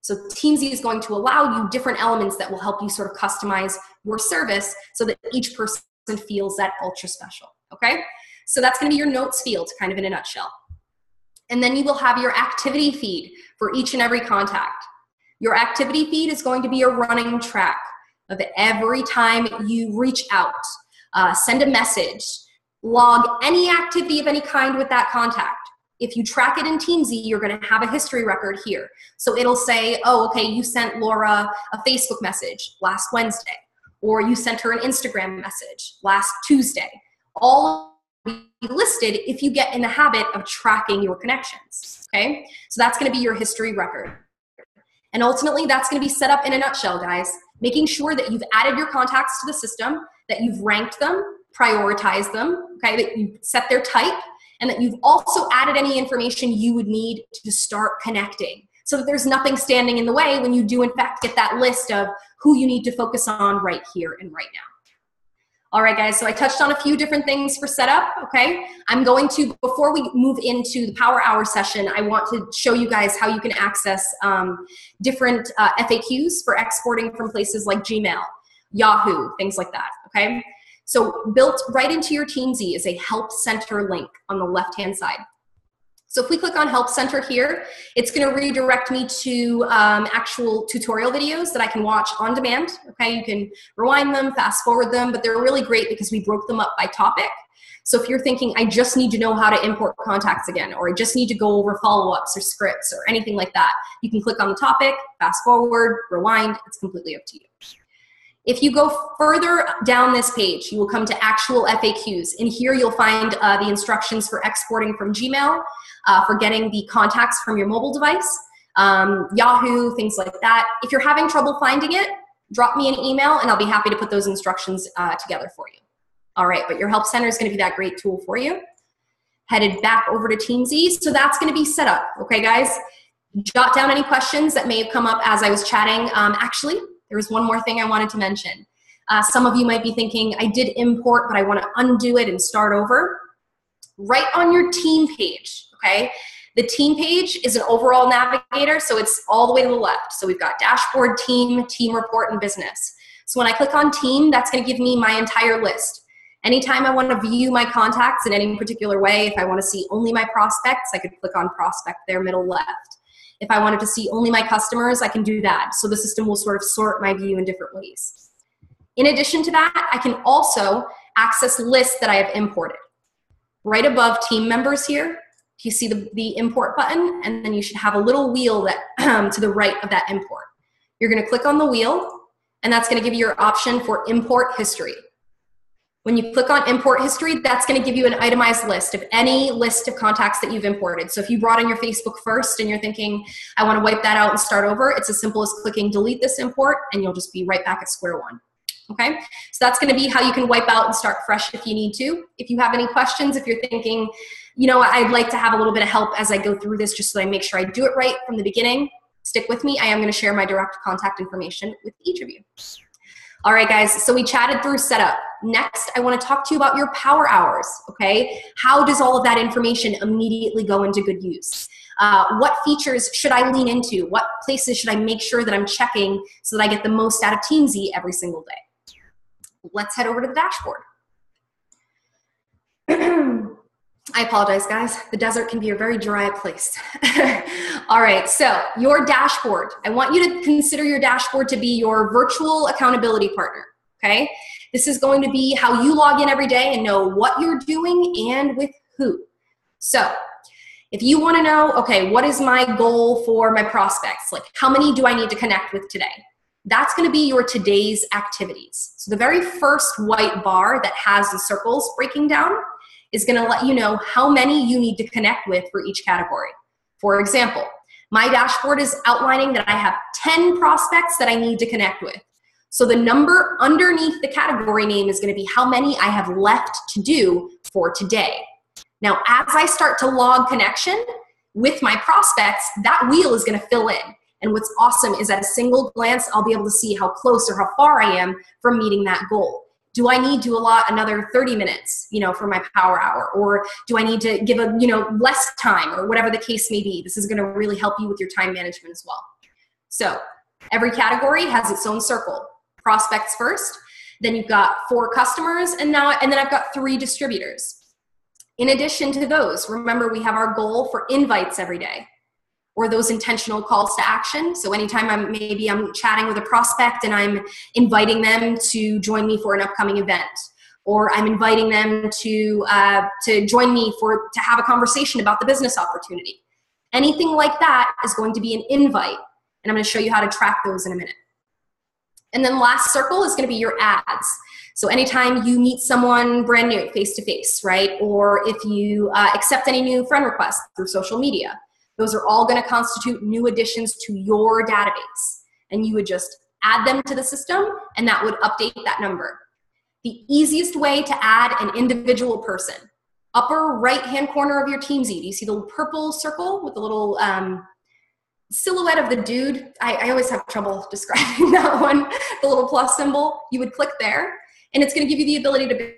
So TEAMZY is going to allow you different elements that will help you sort of customize your service so that each person feels that ultra special, okay? So that's gonna be your notes field, kind of in a nutshell. And then you will have your activity feed for each and every contact. Your activity feed is going to be a running track of every time you reach out, send a message, log any activity of any kind with that contact. If you track it in TEAMZY, you're going to have a history record here. So it'll say, oh, okay, you sent Laura a Facebook message last Wednesday, or you sent her an Instagram message last Tuesday. All will be listed if you get in the habit of tracking your connections, okay? So that's going to be your history record. And ultimately, that's going to be set up in a nutshell, guys. Making sure that you've added your contacts to the system, that you've ranked them, prioritized them, okay, that you've set their type, and that you've also added any information you would need to start connecting so that there's nothing standing in the way when you do, in fact, get that list of who you need to focus on right here and right now. All right, guys, so I touched on a few different things for setup, okay? I'm going to, before we move into the Power Hour session, I want to show you guys how you can access different FAQs for exporting from places like Gmail, Yahoo, things like that, okay? So built right into your TEAMZY is a Help Center link on the left-hand side. So if we click on Help Center here, it's going to redirect me to actual tutorial videos that I can watch on demand. Okay, you can rewind them, fast forward them, but they're really great because we broke them up by topic. So if you're thinking, I just need to know how to import contacts again, or I just need to go over follow-ups or scripts or anything like that, you can click on the topic, fast forward, rewind. It's completely up to you. If you go further down this page, you will come to actual FAQs. And here you'll find the instructions for exporting from Gmail, for getting the contacts from your mobile device, Yahoo, things like that. If you're having trouble finding it, drop me an email and I'll be happy to put those instructions together for you. All right, but your Help Center is going to be that great tool for you. Headed back over to TEAMZY, so that's going to be set up. Okay, guys, jot down any questions that may have come up as I was chatting. Actually, there was one more thing I wanted to mention. Some of you might be thinking, I did import, but I want to undo it and start over. Right on your team page, okay? The team page is an overall navigator, so it's all the way to the left. So we've got dashboard, team, team report, and business. So when I click on team, that's going to give me my entire list. Anytime I want to view my contacts in any particular way, if I want to see only my prospects, I could click on prospect there, middle left. If I wanted to see only my customers, I can do that. So the system will sort of sort my view in different ways. In addition to that, I can also access lists that I have imported. Right above team members here, you see the import button, and then you should have a little wheel that to the right of that import. You're going to click on the wheel, and that's going to give you your option for import history. When you click on import history, that's going to give you an itemized list of any list of contacts that you've imported. So if you brought in your Facebook first and you're thinking, I want to wipe that out and start over, it's as simple as clicking delete this import, and you'll just be right back at square one. Okay, so that's going to be how you can wipe out and start fresh if you need to. If you have any questions, if you're thinking, you know, I'd like to have a little bit of help as I go through this just so I make sure I do it right from the beginning, stick with me. I am going to share my direct contact information with each of you. All right, guys, so we chatted through setup. Next, I want to talk to you about your power hours, okay? How does all of that information immediately go into good use? What features should I lean into? What places should I make sure that I'm checking so that I get the most out of TEAMZY every single day? Let's head over to the dashboard. I apologize, guys. The desert can be a very dry place. All right, so your dashboard. I want you to consider your dashboard to be your virtual accountability partner, okay? This is going to be how you log in every day and know what you're doing and with who. So if you want to know, okay, what is my goal for my prospects? Like, how many do I need to connect with today? That's going to be your today's activities. So the very first white bar that has the circles breaking down is going to let you know how many you need to connect with for each category. For example, my dashboard is outlining that I have 10 prospects that I need to connect with. So the number underneath the category name is going to be how many I have left to do for today. Now, as I start to log connection with my prospects, that wheel is going to fill in. And what's awesome is at a single glance, I'll be able to see how close or how far I am from meeting that goal. Do I need to allot another 30 minutes, you know, for my power hour? Or do I need to give a, you know, less time, or whatever the case may be? This is going to really help you with your time management as well. So every category has its own circle. Prospects first, then you've got 4 customers, and then I've got 3 distributors. In addition to those, remember we have our goal for invites every day, or those intentional calls to action. So anytime I'm chatting with a prospect and I'm inviting them to join me for an upcoming event, or I'm inviting them to join me to have a conversation about the business opportunity. Anything like that is going to be an invite, and I'm going to show you how to track those in a minute. And then last circle is going to be your ads. So anytime you meet someone brand new face-to-face, right? Or if you accept any new friend requests through social media, those are all going to constitute new additions to your database. And you would just add them to the system, and that would update that number. The easiest way to add an individual person, upper right-hand corner of your TEAMZY, do you see the little purple circle with the little silhouette of the dude? I always have trouble describing that one, the little plus symbol. You would click there, and it's going to give you the ability to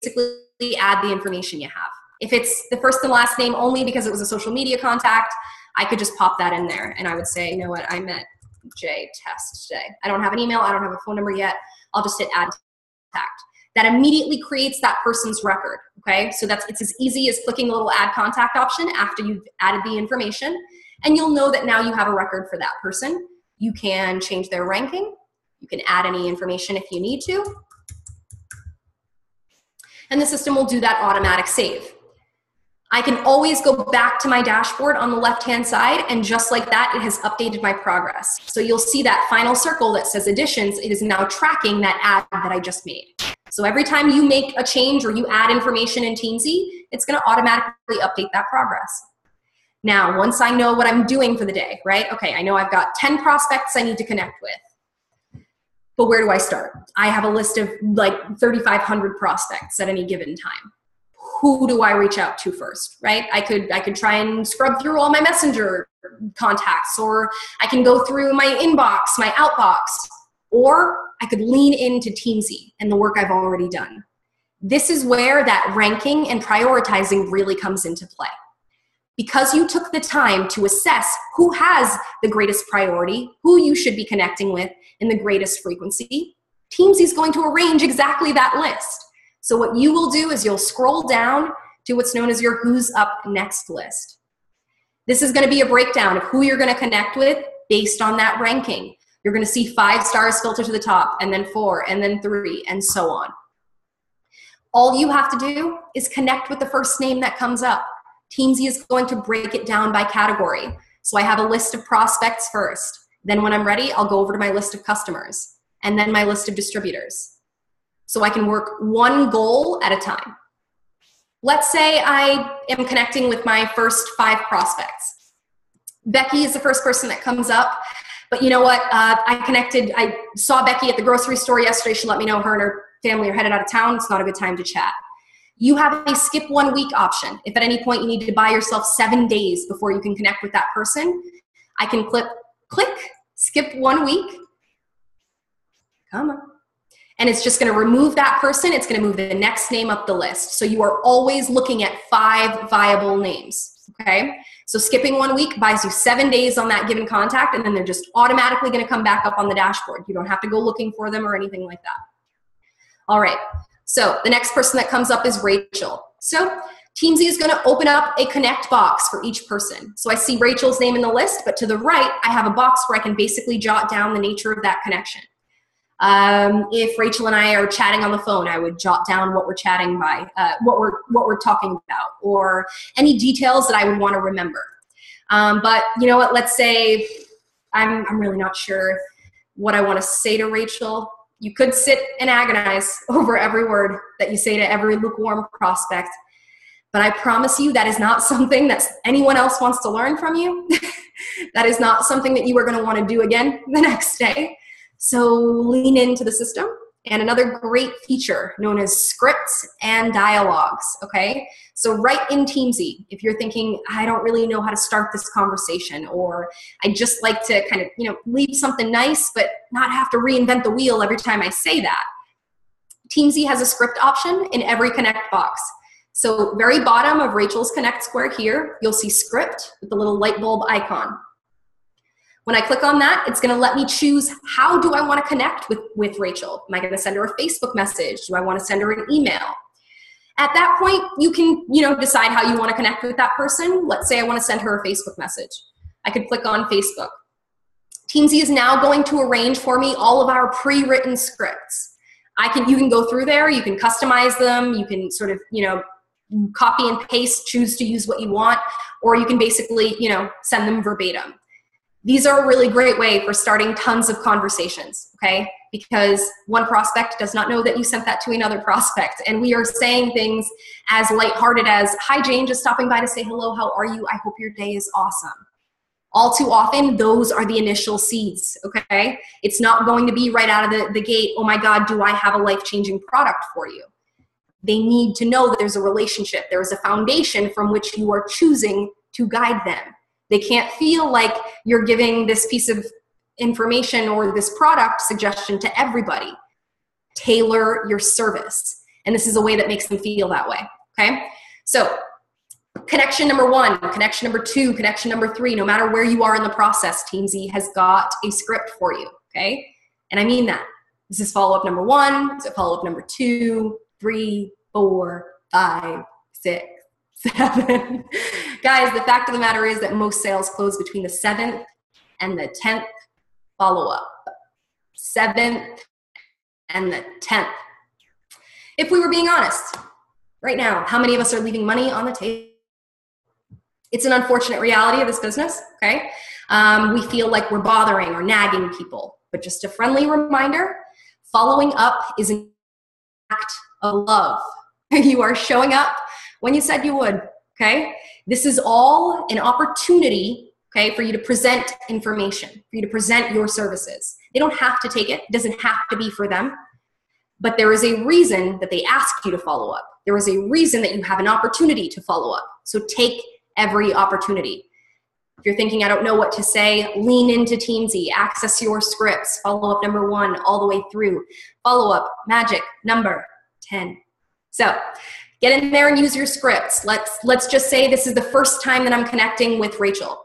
basically add the information you have. If it's the first and last name only because it was a social media contact, I could just pop that in there, and I would say, you know what, I met Jay Test today. I don't have an email, I don't have a phone number yet. I'll just hit add contact. that immediately creates that person's record, okay? So it's as easy as clicking the little add contact option after you've added the information, and you'll know that now you have a record for that person. You can change their ranking. You can add any information if you need to. And the system will do that automatic save. I can always go back to my dashboard on the left-hand side, and just like that, it has updated my progress. So you'll see that final circle that says additions. It is now tracking that add that I just made. So every time you make a change or you add information in TEAMZY, it's going to automatically update that progress. Now, once I know what I'm doing for the day, right? Okay, I know I've got 10 prospects I need to connect with. But where do I start? I have a list of like 3,500 prospects at any given time. Who do I reach out to first, right? I could try and scrub through all my messenger contacts, or I can go through my inbox, my outbox, or I could lean into TEAMZY and the work I've already done. This is where that ranking and prioritizing really comes into play. Because you took the time to assess who has the greatest priority, who you should be connecting with in the greatest frequency, TEAMZY is going to arrange exactly that list. So what you will do is you'll scroll down to what's known as your Who's Up Next list. This is going to be a breakdown of who you're going to connect with based on that ranking. You're going to see 5 stars filter to the top, and then 4, and then 3, and so on. All you have to do is connect with the first name that comes up. TEAMZY is going to break it down by category. So I have a list of prospects first. Then when I'm ready, I'll go over to my list of customers, and then my list of distributors. So I can work one goal at a time. Let's say I am connecting with my first 5 prospects. Becky is the first person that comes up, but you know what? I saw Becky at the grocery store yesterday. She let me know her and her family are headed out of town. It's not a good time to chat. You have a skip 1 week option. If at any point you need to buy yourself 7 days before you can connect with that person, I can click skip 1 week. Come on. And it's just going to remove that person. It's going to move the next name up the list. So you are always looking at 5 viable names, okay? So skipping 1 week buys you 7 days on that given contact, and then they're just automatically going to come back up on the dashboard. You don't have to go looking for them or anything like that. All right, so the next person that comes up is Rachel. So TEAMZY is going to open up a connect box for each person. So I see Rachel's name in the list, but to the right, I have a box where I can basically jot down the nature of that connection. If Rachel and I are chatting on the phone, I would jot down what we're chatting by, what we're talking about, or any details that I would want to remember. But you know what? Let's say I'm really not sure what I want to say to Rachel. You could sit and agonize over every word that you say to every lukewarm prospect, but I promise you that is not something that anyone else wants to learn from you. That is not something that you are going to want to do again the next day. So lean into the system. And another great feature known as scripts and dialogues, okay? So right in TEAMZY, if you're thinking, I don't really know how to start this conversation, or I just like to kind of, leave something nice, but not have to reinvent the wheel every time I say that, TEAMZY has a script option in every connect box. So very bottom of Rachel's connect square here, you'll see script with the little light bulb icon. When I click on that, it's going to let me choose how do I want to connect with Rachel. Am I going to send her a Facebook message? Do I want to send her an email? At that point, you can decide how you want to connect with that person. Let's say I want to send her a Facebook message. I could click on Facebook. TEAMZY is now going to arrange for me all of our pre-written scripts. You can go through there. You can customize them. You can sort of copy and paste, choose to use what you want, or you can basically send them verbatim. These are a really great way for starting tons of conversations, okay? Because one prospect does not know that you sent that to another prospect. And we are saying things as lighthearted as, hi, Jane, just stopping by to say hello, how are you? I hope your day is awesome. All too often, those are the initial seeds, okay? It's not going to be right out of the gate, oh my God, do I have a life-changing product for you? They need to know that there's a relationship. There's a foundation from which you are choosing to guide them. They can't feel like you're giving this piece of information or this product suggestion to everybody. Tailor your service. And this is a way that makes them feel that way, okay? So connection number 1, connection number 2, connection number 3, no matter where you are in the process, TEAMZY has got a script for you, okay? And I mean that. Is this follow-up number 1? Is it follow-up number 2, 3, 4, 5, 6, 7? Guys, the fact of the matter is that most sales close between the 7th and the 10th follow-up. 7th and the 10th. If we were being honest, right now, how many of us are leaving money on the table? It's an unfortunate reality of this business, okay? We feel like we're bothering or nagging people, but just a friendly reminder, following up is an act of love. You are showing up when you said you would, okay? This is all an opportunity, okay, for you to present information, for you to present your services. They don't have to take it. It doesn't have to be for them. But there is a reason that they ask you to follow up. There is a reason that you have an opportunity to follow up. So take every opportunity. If you're thinking, I don't know what to say, lean into TEAMZY, access your scripts, follow up number 1 all the way through. Follow up, magic, number 10. So get in there and use your scripts. Let's just say this is the first time that I'm connecting with Rachel.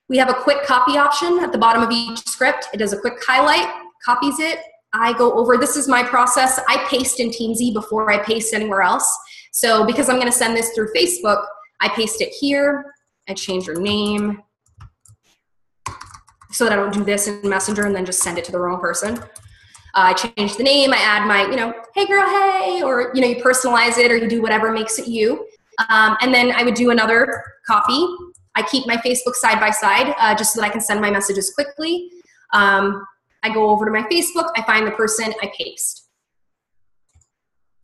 We have a quick copy option at the bottom of each script. It does a quick highlight, copies it. I go over, this is my process. I paste in TEAMZY before I paste anywhere else. So because I'm going to send this through Facebook, I paste it here. I change your name so that I don't do this in Messenger and then just send it to the wrong person. I change the name. I add my, hey girl, hey, or, you personalize it or you do whatever makes it you. And then I would do another copy. I keep my Facebook side by side just so that I can send my messages quickly. I go over to my Facebook, I find the person, I paste.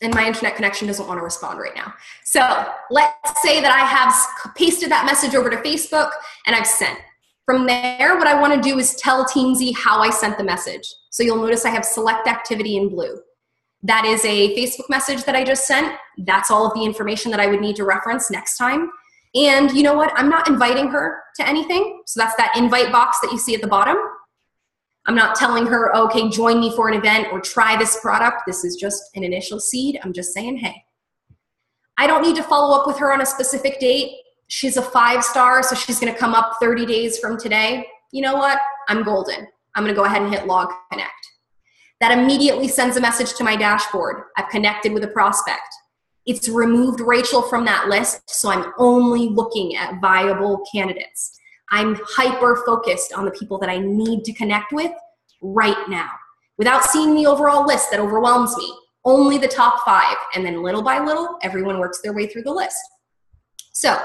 And my internet connection doesn't want to respond right now. So let's say that I have pasted that message over to Facebook and I've sent. From there, what I want to do is tell TEAMZY how I sent the message. So you'll notice I have select activity in blue. That is a Facebook message that I just sent. That's all of the information that I would need to reference next time. And you know what? I'm not inviting her to anything. So that's that invite box that you see at the bottom. I'm not telling her, okay, join me for an event or try this product. This is just an initial seed. I'm just saying, hey. I don't need to follow up with her on a specific date. She's a 5-star, so she's going to come up 30 days from today. You know what? I'm golden. I'm going to go ahead and hit log connect. That immediately sends a message to my dashboard. I've connected with a prospect. It's removed Rachel from that list, so I'm only looking at viable candidates. I'm hyper-focused on the people that I need to connect with right now. Without seeing the overall list that overwhelms me, only the top 5, and then little by little, everyone works their way through the list. So,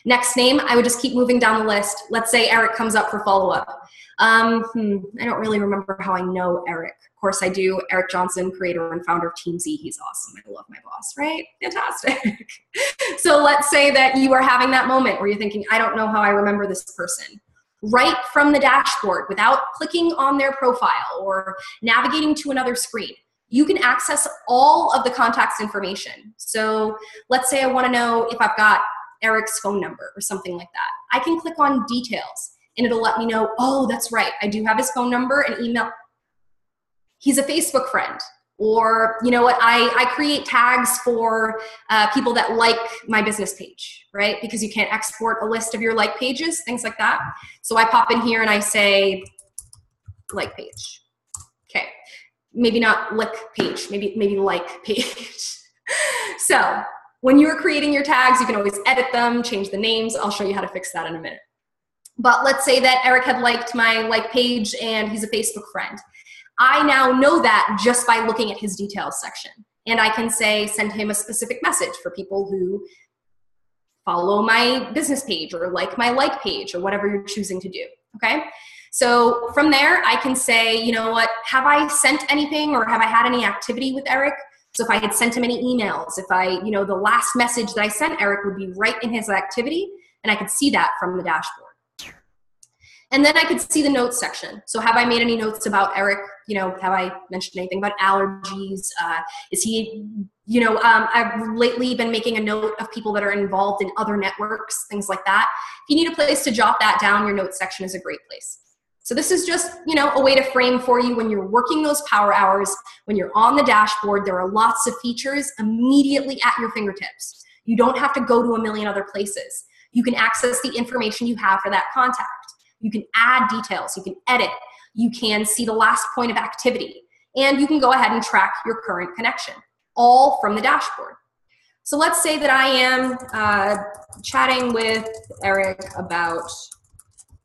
next name, I would just keep moving down the list. Let's say Eric comes up for follow-up. I don't really remember how I know Eric. Of course I do. Eric Johnson, creator and founder of TEAMZY. He's awesome. I love my boss, right? Fantastic. So let's say that you are having that moment where you're thinking, I don't know how I remember this person. Right from the dashboard, without clicking on their profile or navigating to another screen, you can access all of the contact's information. So let's say I want to know if I've got Eric's phone number or something like that. I can click on details and it'll let me know, oh, that's right, I do have his phone number and email. He's a Facebook friend. Or, you know what, I create tags for people that like my business page, right? Because you can't export a list of your like pages, things like that. So I pop in here and I say, like page. Okay, maybe not lick page, maybe like page. So when you're creating your tags, you can always edit them, change the names. I'll show you how to fix that in a minute. But let's say that Eric had liked my like page and he's a Facebook friend. I now know that just by looking at his details section. And I can say, send him a specific message for people who follow my business page or like my like page or whatever you're choosing to do, okay? So from there, I can say, you know what, have I sent anything or have I had any activity with Eric? So if I had sent him any emails, if the last message that I sent Eric would be right in his activity, and I could see that from the dashboard. And then I could see the notes section. So have I made any notes about Eric? Have I mentioned anything about allergies? Is he, I've lately been making a note of people that are involved in other networks, things like that. If you need a place to jot that down, your notes section is a great place. So this is just, a way to frame for you when you're working those power hours, when you're on the dashboard, there are lots of features immediately at your fingertips. You don't have to go to a million other places. You can access the information you have for that contact. You can add details, you can edit, you can see the last point of activity. And you can go ahead and track your current connection, all from the dashboard. So let's say that I am chatting with Eric about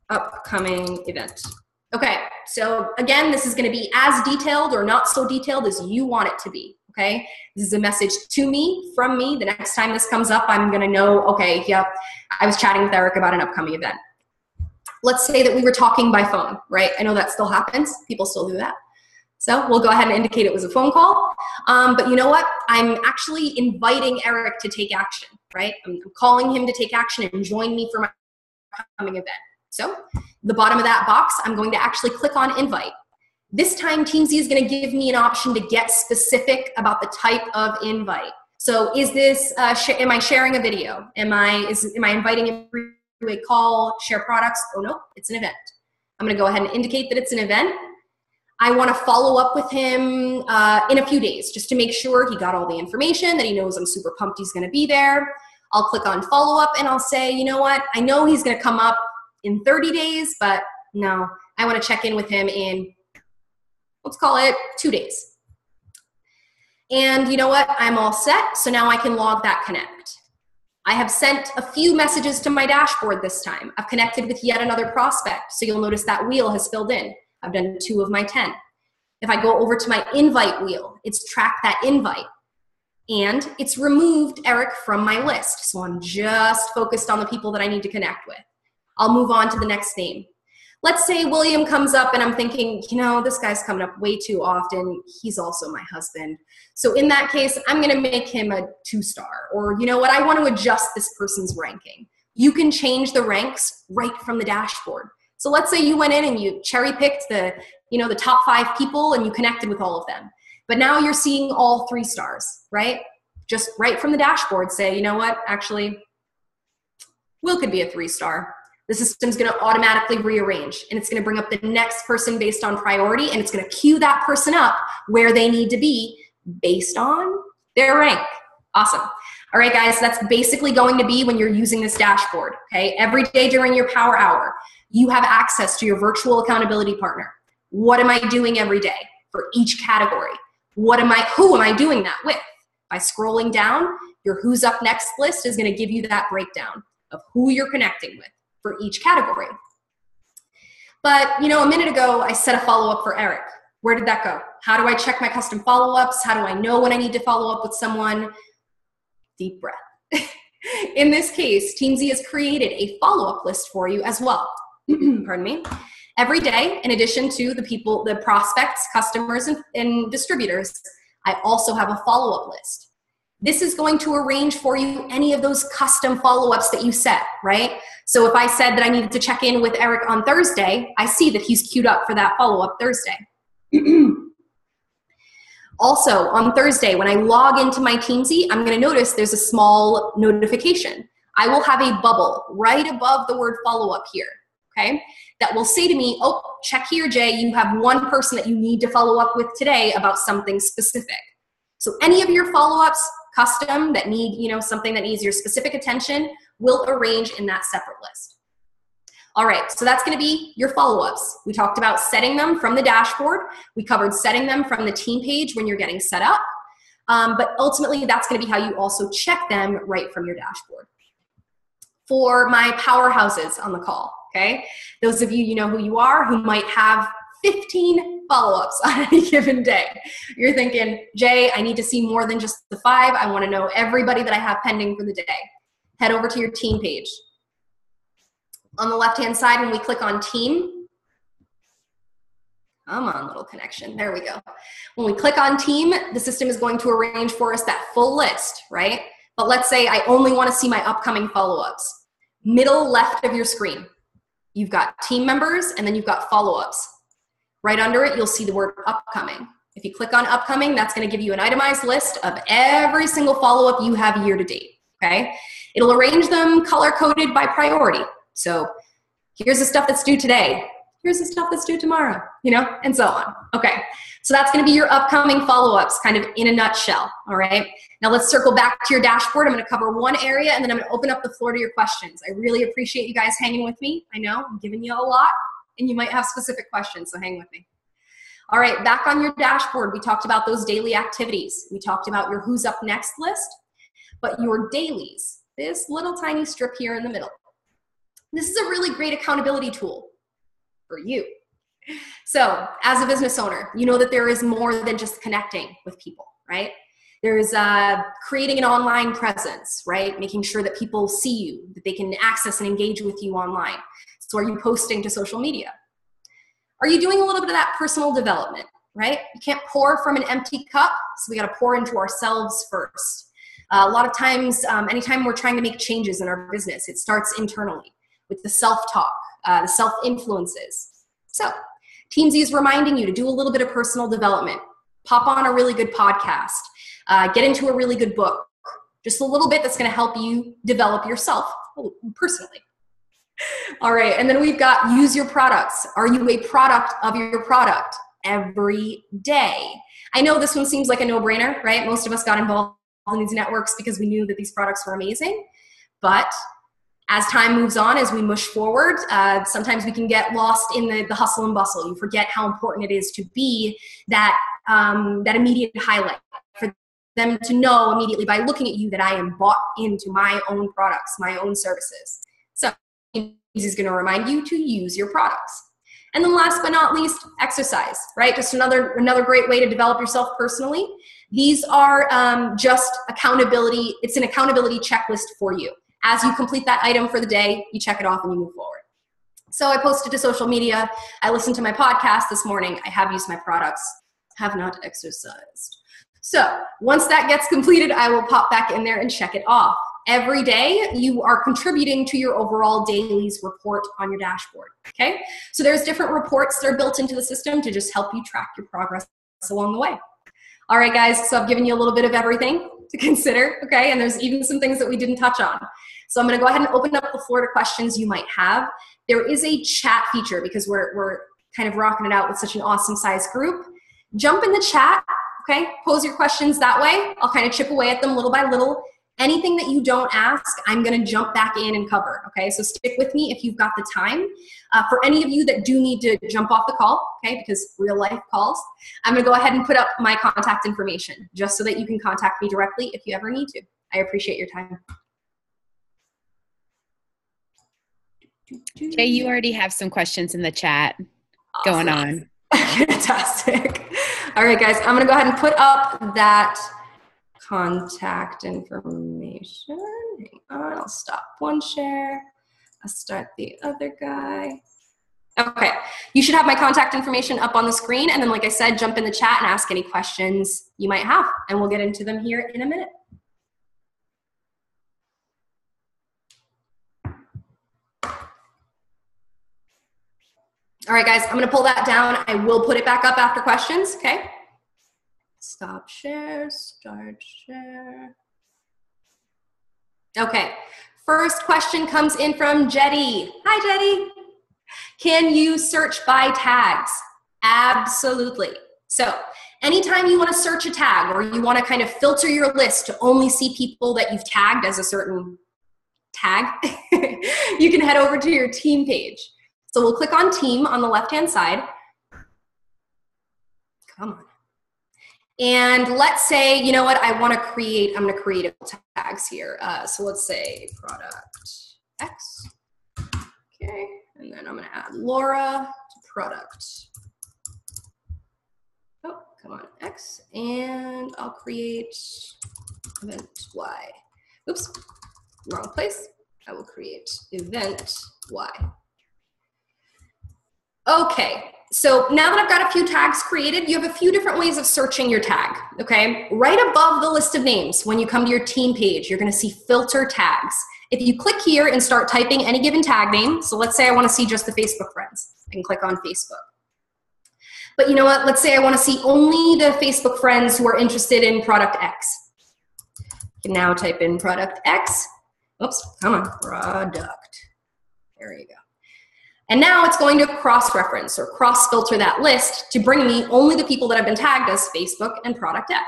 upcoming event. Okay, so again, this is gonna be as detailed or not so detailed as you want it to be, okay? This is a message to me, from me. The next time this comes up, I'm gonna know, okay, yep, I was chatting with Eric about an upcoming event. Let's say that we were talking by phone, right? I know that still happens. People still do that. So we'll go ahead and indicate it was a phone call. But you know what? I'm actually inviting Eric to take action, right? I'm calling him to take action and join me for my upcoming event. So the bottom of that box, I'm going to actually click on invite. This time, TEAMZY is going to give me an option to get specific about the type of invite. So is this, am I sharing a video? Am I inviting him to a call, share products? Oh no, it's an event. I'm going to go ahead and indicate that it's an event. I want to follow up with him in a few days just to make sure he got all the information, that he knows I'm super pumped he's going to be there. I'll click on follow up and I'll say, you know what? I know he's going to come up in 30 days, but no, I want to check in with him in, let's call it 2 days. And you know what? I'm all set. So now I can log that connect. I have sent a few messages to my dashboard this time. I've connected with yet another prospect. So you'll notice that wheel has filled in. I've done 2 of my 10. If I go over to my invite wheel, it's tracked that invite. And it's removed Eric from my list. So I'm just focused on the people that I need to connect with. I'll move on to the next name. Let's say William comes up and I'm thinking, you know, this guy's coming up way too often. He's also my husband. So in that case, I'm going to make him a 2-star. Or you know what? I want to adjust this person's ranking. You can change the ranks right from the dashboard. So let's say you went in and you cherry picked the top 5 people and you connected with all of them. But now you're seeing all 3 stars, right? Just right from the dashboard say, you know what? Actually, Will could be a 3-star. The system's going to automatically rearrange and it's going to bring up the next person based on priority and it's going to queue that person up where they need to be based on their rank. Awesome. All right, guys, that's basically going to be when you're using this dashboard, okay? Every day during your power hour, you have access to your virtual accountability partner. What am I doing every day for each category? Who am I doing that with? By scrolling down, your who's up next list is going to give you that breakdown of who you're connecting with for each category. But, you know, a minute ago, I set a follow-up for Eric. Where did that go? How do I check my custom follow-ups? How do I know when I need to follow up with someone? Deep breath. In this case, TEAMZY has created a follow-up list for you as well. Pardon me. Every day, in addition to the prospects, customers, and distributors, I also have a follow-up list. This is going to arrange for you any of those custom follow-ups that you set, right? So if I said that I needed to check in with Eric on Thursday, I see that he's queued up for that follow-up Thursday. Also, on Thursday, when I log into my TEAMZY, I'm going to notice there's a small notification. I will have a bubble right above the word follow-up here, okay? That will say to me, oh, check here, Jay, you have 1 person that you need to follow up with today about something specific. So any of your follow-ups, custom, that need, you know, something that needs your specific attention, will arrange in that separate list. All right, so that's going to be your follow-ups. We talked about setting them from the dashboard. We covered setting them from the team page when you're getting set up. But ultimately, that's going to be how you also check them right from your dashboard. For my powerhouses on the call, okay? Those of you, you know who you are, who might have 15 follow-ups on any given day. You're thinking, Jay, I need to see more than just the 5. I want to know everybody that I have pending for the day. Head over to your team page. On the left-hand side, when we click on team, come on, little connection, there we go. When we click on team, the system is going to arrange for us that full list, right? But let's say I only want to see my upcoming follow-ups. Middle left of your screen, you've got team members and then you've got follow-ups. Right under it, you'll see the word upcoming. If you click on upcoming, that's going to give you an itemized list of every single follow-up you have year to date, okay? It'll arrange them color-coded by priority. So here's the stuff that's due today. Here's the stuff that's due tomorrow, you know, and so on. Okay, so that's going to be your upcoming follow-ups kind of in a nutshell, all right? Now let's circle back to your dashboard. I'm going to cover one area and then I'm going to open up the floor to your questions. I really appreciate you guys hanging with me. I know I'm giving you a lot and you might have specific questions, so hang with me. All right, back on your dashboard, we talked about those daily activities. We talked about your who's up next list, but your dailies, this little tiny strip here in the middle. This is a really great accountability tool for you. So as a business owner, you know that there is more than just connecting with people, right? There's creating an online presence, right? Making sure that people see you, that they can access and engage with you online. So are you posting to social media? Are you doing a little bit of that personal development, right? You can't pour from an empty cup, so we got to pour into ourselves first. A lot of times, anytime we're trying to make changes in our business, it starts internally with the self-talk, the self-influences. So TEAMZY is reminding you to do a little bit of personal development. Pop on a really good podcast. Get into a really good book. Just a little bit that's going to help you develop yourself personally. All right, and then we've got use your products. Are you a product of your product every day? I know this one seems like a no-brainer, right? Most of us got involved in these networks because we knew that these products were amazing. But as time moves on, as we mush forward, sometimes we can get lost in the hustle and bustle. You forget how important it is to be that immediate highlight, for them to know immediately by looking at you that I am bought into my own products, my own services. So TEAMZY is going to remind you to use your products. And then last but not least, exercise, right? Just another great way to develop yourself personally. These are just accountability. It's an accountability checklist for you. As you complete that item for the day, you check it off and you move forward. So I posted to social media. I listened to my podcast this morning. I have used my products, have not exercised. So once that gets completed, I will pop back in there and check it off. Every day, you are contributing to your overall dailies report on your dashboard, okay? So there's different reports that are built into the system to just help you track your progress along the way. All right, guys, so I've given you a little bit of everything to consider, okay? And there's even some things that we didn't touch on. So I'm gonna go ahead and open up the floor to questions you might have. There is a chat feature because we're kind of rocking it out with such an awesome size group. Jump in the chat, okay? Pose your questions that way. I'll kind of chip away at them little by little. Anything that you don't ask, I'm gonna jump back in and cover, okay? So stick with me if you've got the time. For any of you that do need to jump off the call, okay, because real life calls, I'm gonna go ahead and put up my contact information just so that you can contact me directly if you ever need to. I appreciate your time. Jay, you already have some questions in the chat Awesome. going on. Fantastic. All right, guys, I'm gonna go ahead and put up that contact information. Hang on, I'll stop one share. I'll start the other guy. Okay, you should have my contact information up on the screen, and then like I said, jump in the chat and ask any questions you might have, and we'll get into them here in a minute. All right, guys, I'm gonna pull that down. I will put it back up after questions, okay? Stop share, start share. Okay, first question comes in from Jetty. Hi, Jetty. Can you search by tags? Absolutely. So anytime you want to search a tag or you want to kind of filter your list to only see people that you've tagged as a certain tag, you can head over to your team page. So we'll click on team on the left-hand side. Come on. And let's say, you know what, I'm gonna create tags here. So let's say product X. Okay, and then I'm gonna add Laura to product. Oh, come on, X. And I'll create event Y. Oops, wrong place. I will create event Y. Okay, so now that I've got a few tags created, you have a few different ways of searching your tag, okay? Right above the list of names, when you come to your team page, you're gonna see filter tags. If you click here and start typing any given tag name, so let's say I wanna see just the Facebook friends, I can click on Facebook. But you know what, let's say I wanna see only the Facebook friends who are interested in product X. You can now type in product X. Oops, come on, product. There you go. And now it's going to cross-reference or cross-filter that list to bring me only the people that have been tagged as Facebook and product X.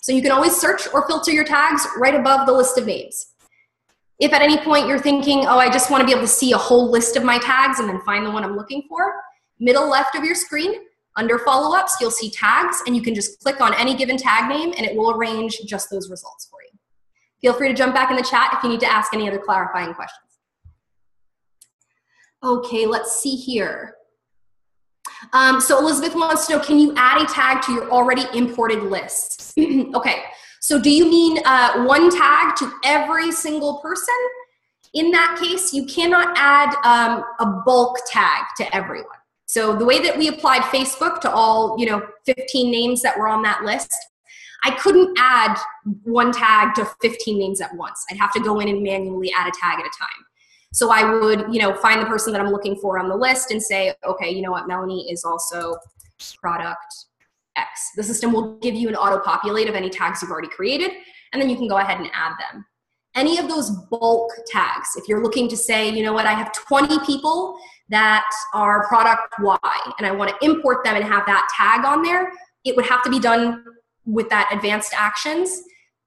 So you can always search or filter your tags right above the list of names. If at any point you're thinking, oh, I just want to be able to see a whole list of my tags and then find the one I'm looking for, middle left of your screen, Under follow-ups, you'll see tags, and you can just click on any given tag name and it will arrange just those results for you. Feel free to jump back in the chat if you need to ask any other clarifying questions. Okay, let's see here. So Elizabeth wants to know, can you add a tag to your already imported list? Okay, so do you mean one tag to every single person? In that case, you cannot add a bulk tag to everyone. So the way that we applied Facebook to all, 15 names that were on that list, I couldn't add one tag to 15 names at once. I'd have to go in and manually add a tag at a time. So I would, find the person that I'm looking for on the list and say, okay, you know what, Melanie is also product X. The system will give you an auto-populate of any tags you've already created, and then you can go ahead and add them. Any of those bulk tags, if you're looking to say, you know what, I have 20 people that are product Y, and I want to import them and have that tag on there, it would have to be done with that advanced actions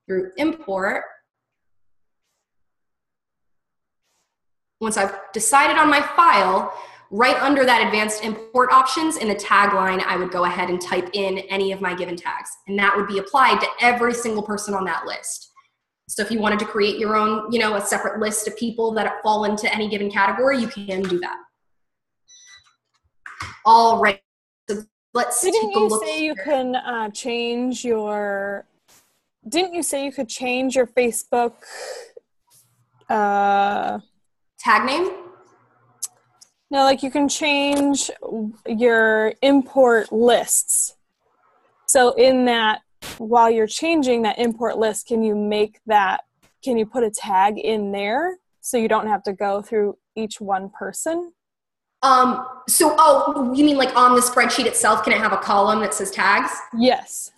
through import. Once I've decided on my file, right under that advanced import options in the tagline, I would go ahead and type in any of my given tags, and that would be applied to every single person on that list. So if you wanted to create your own, a separate list of people that fall into any given category, you can do that. All right, so let's take a look. Didn't you say you can change your, didn't you say you could change your Facebook tag name? No, like you can change your import lists. So in that, while you're changing that import list, can you put a tag in there so you don't have to go through each one person? You mean like on the spreadsheet itself, can it have a column that says tags? Yes.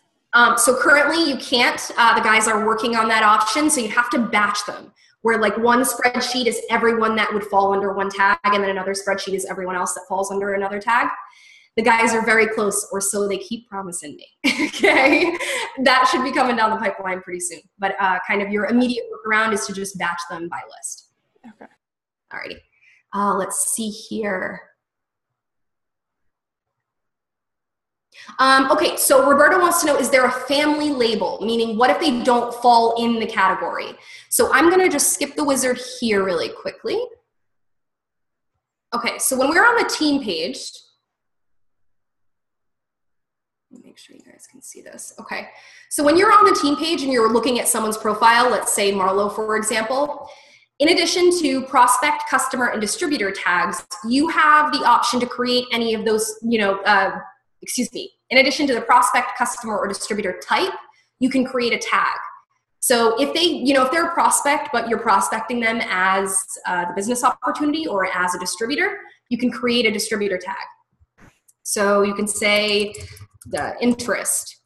So currently you can't. The guys are working on that option, so you have to batch them, where like one spreadsheet is everyone that would fall under one tag, and then another spreadsheet is everyone else that falls under another tag. The guys are very close, or so they keep promising me. Okay, that should be coming down the pipeline pretty soon. But kind of your immediate workaround is to just batch them by list. Okay. Alrighty. Let's see here. Okay, so Roberta wants to know, is there a family label? Meaning, what if they don't fall in the category? So I'm going to just skip the wizard here really quickly. Okay, so when we're on the team page, make sure you guys can see this. Okay, so when you're on the team page and you're looking at someone's profile, let's say Marlo, for example, in addition to prospect, customer, and distributor tags, you have the option to create any of those, in addition to the prospect, customer, or distributor type, you can create a tag. So if if they're a prospect, but you're prospecting them as the business opportunity or as a distributor, you can create a distributor tag. So you can say the interest,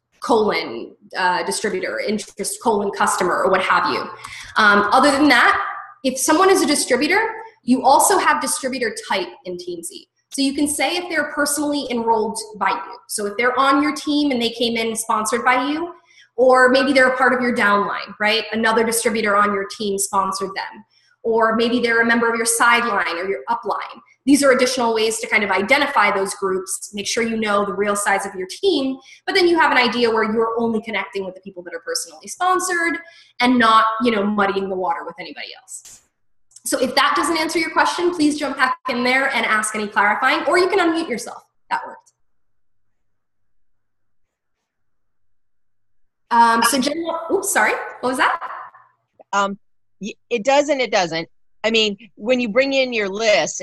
distributor, interest, customer, or what have you. Other than that, if someone is a distributor, you also have distributor type in TEAMZY. So you can say if they're personally enrolled by you. So if they're on your team and they came in sponsored by you, or maybe they're a part of your downline, right? Another distributor on your team sponsored them. Or maybe they're a member of your sideline or your upline. These are additional ways to kind of identify those groups, make sure you know the real size of your team, but then you have an idea where you're only connecting with the people that are personally sponsored and not, muddying the water with anybody else. So if that doesn't answer your question, please jump back in there and ask any clarifying, or you can unmute yourself. That worked. So Jen, oops, sorry, what was that? It does and it doesn't. I mean, when you bring in your list,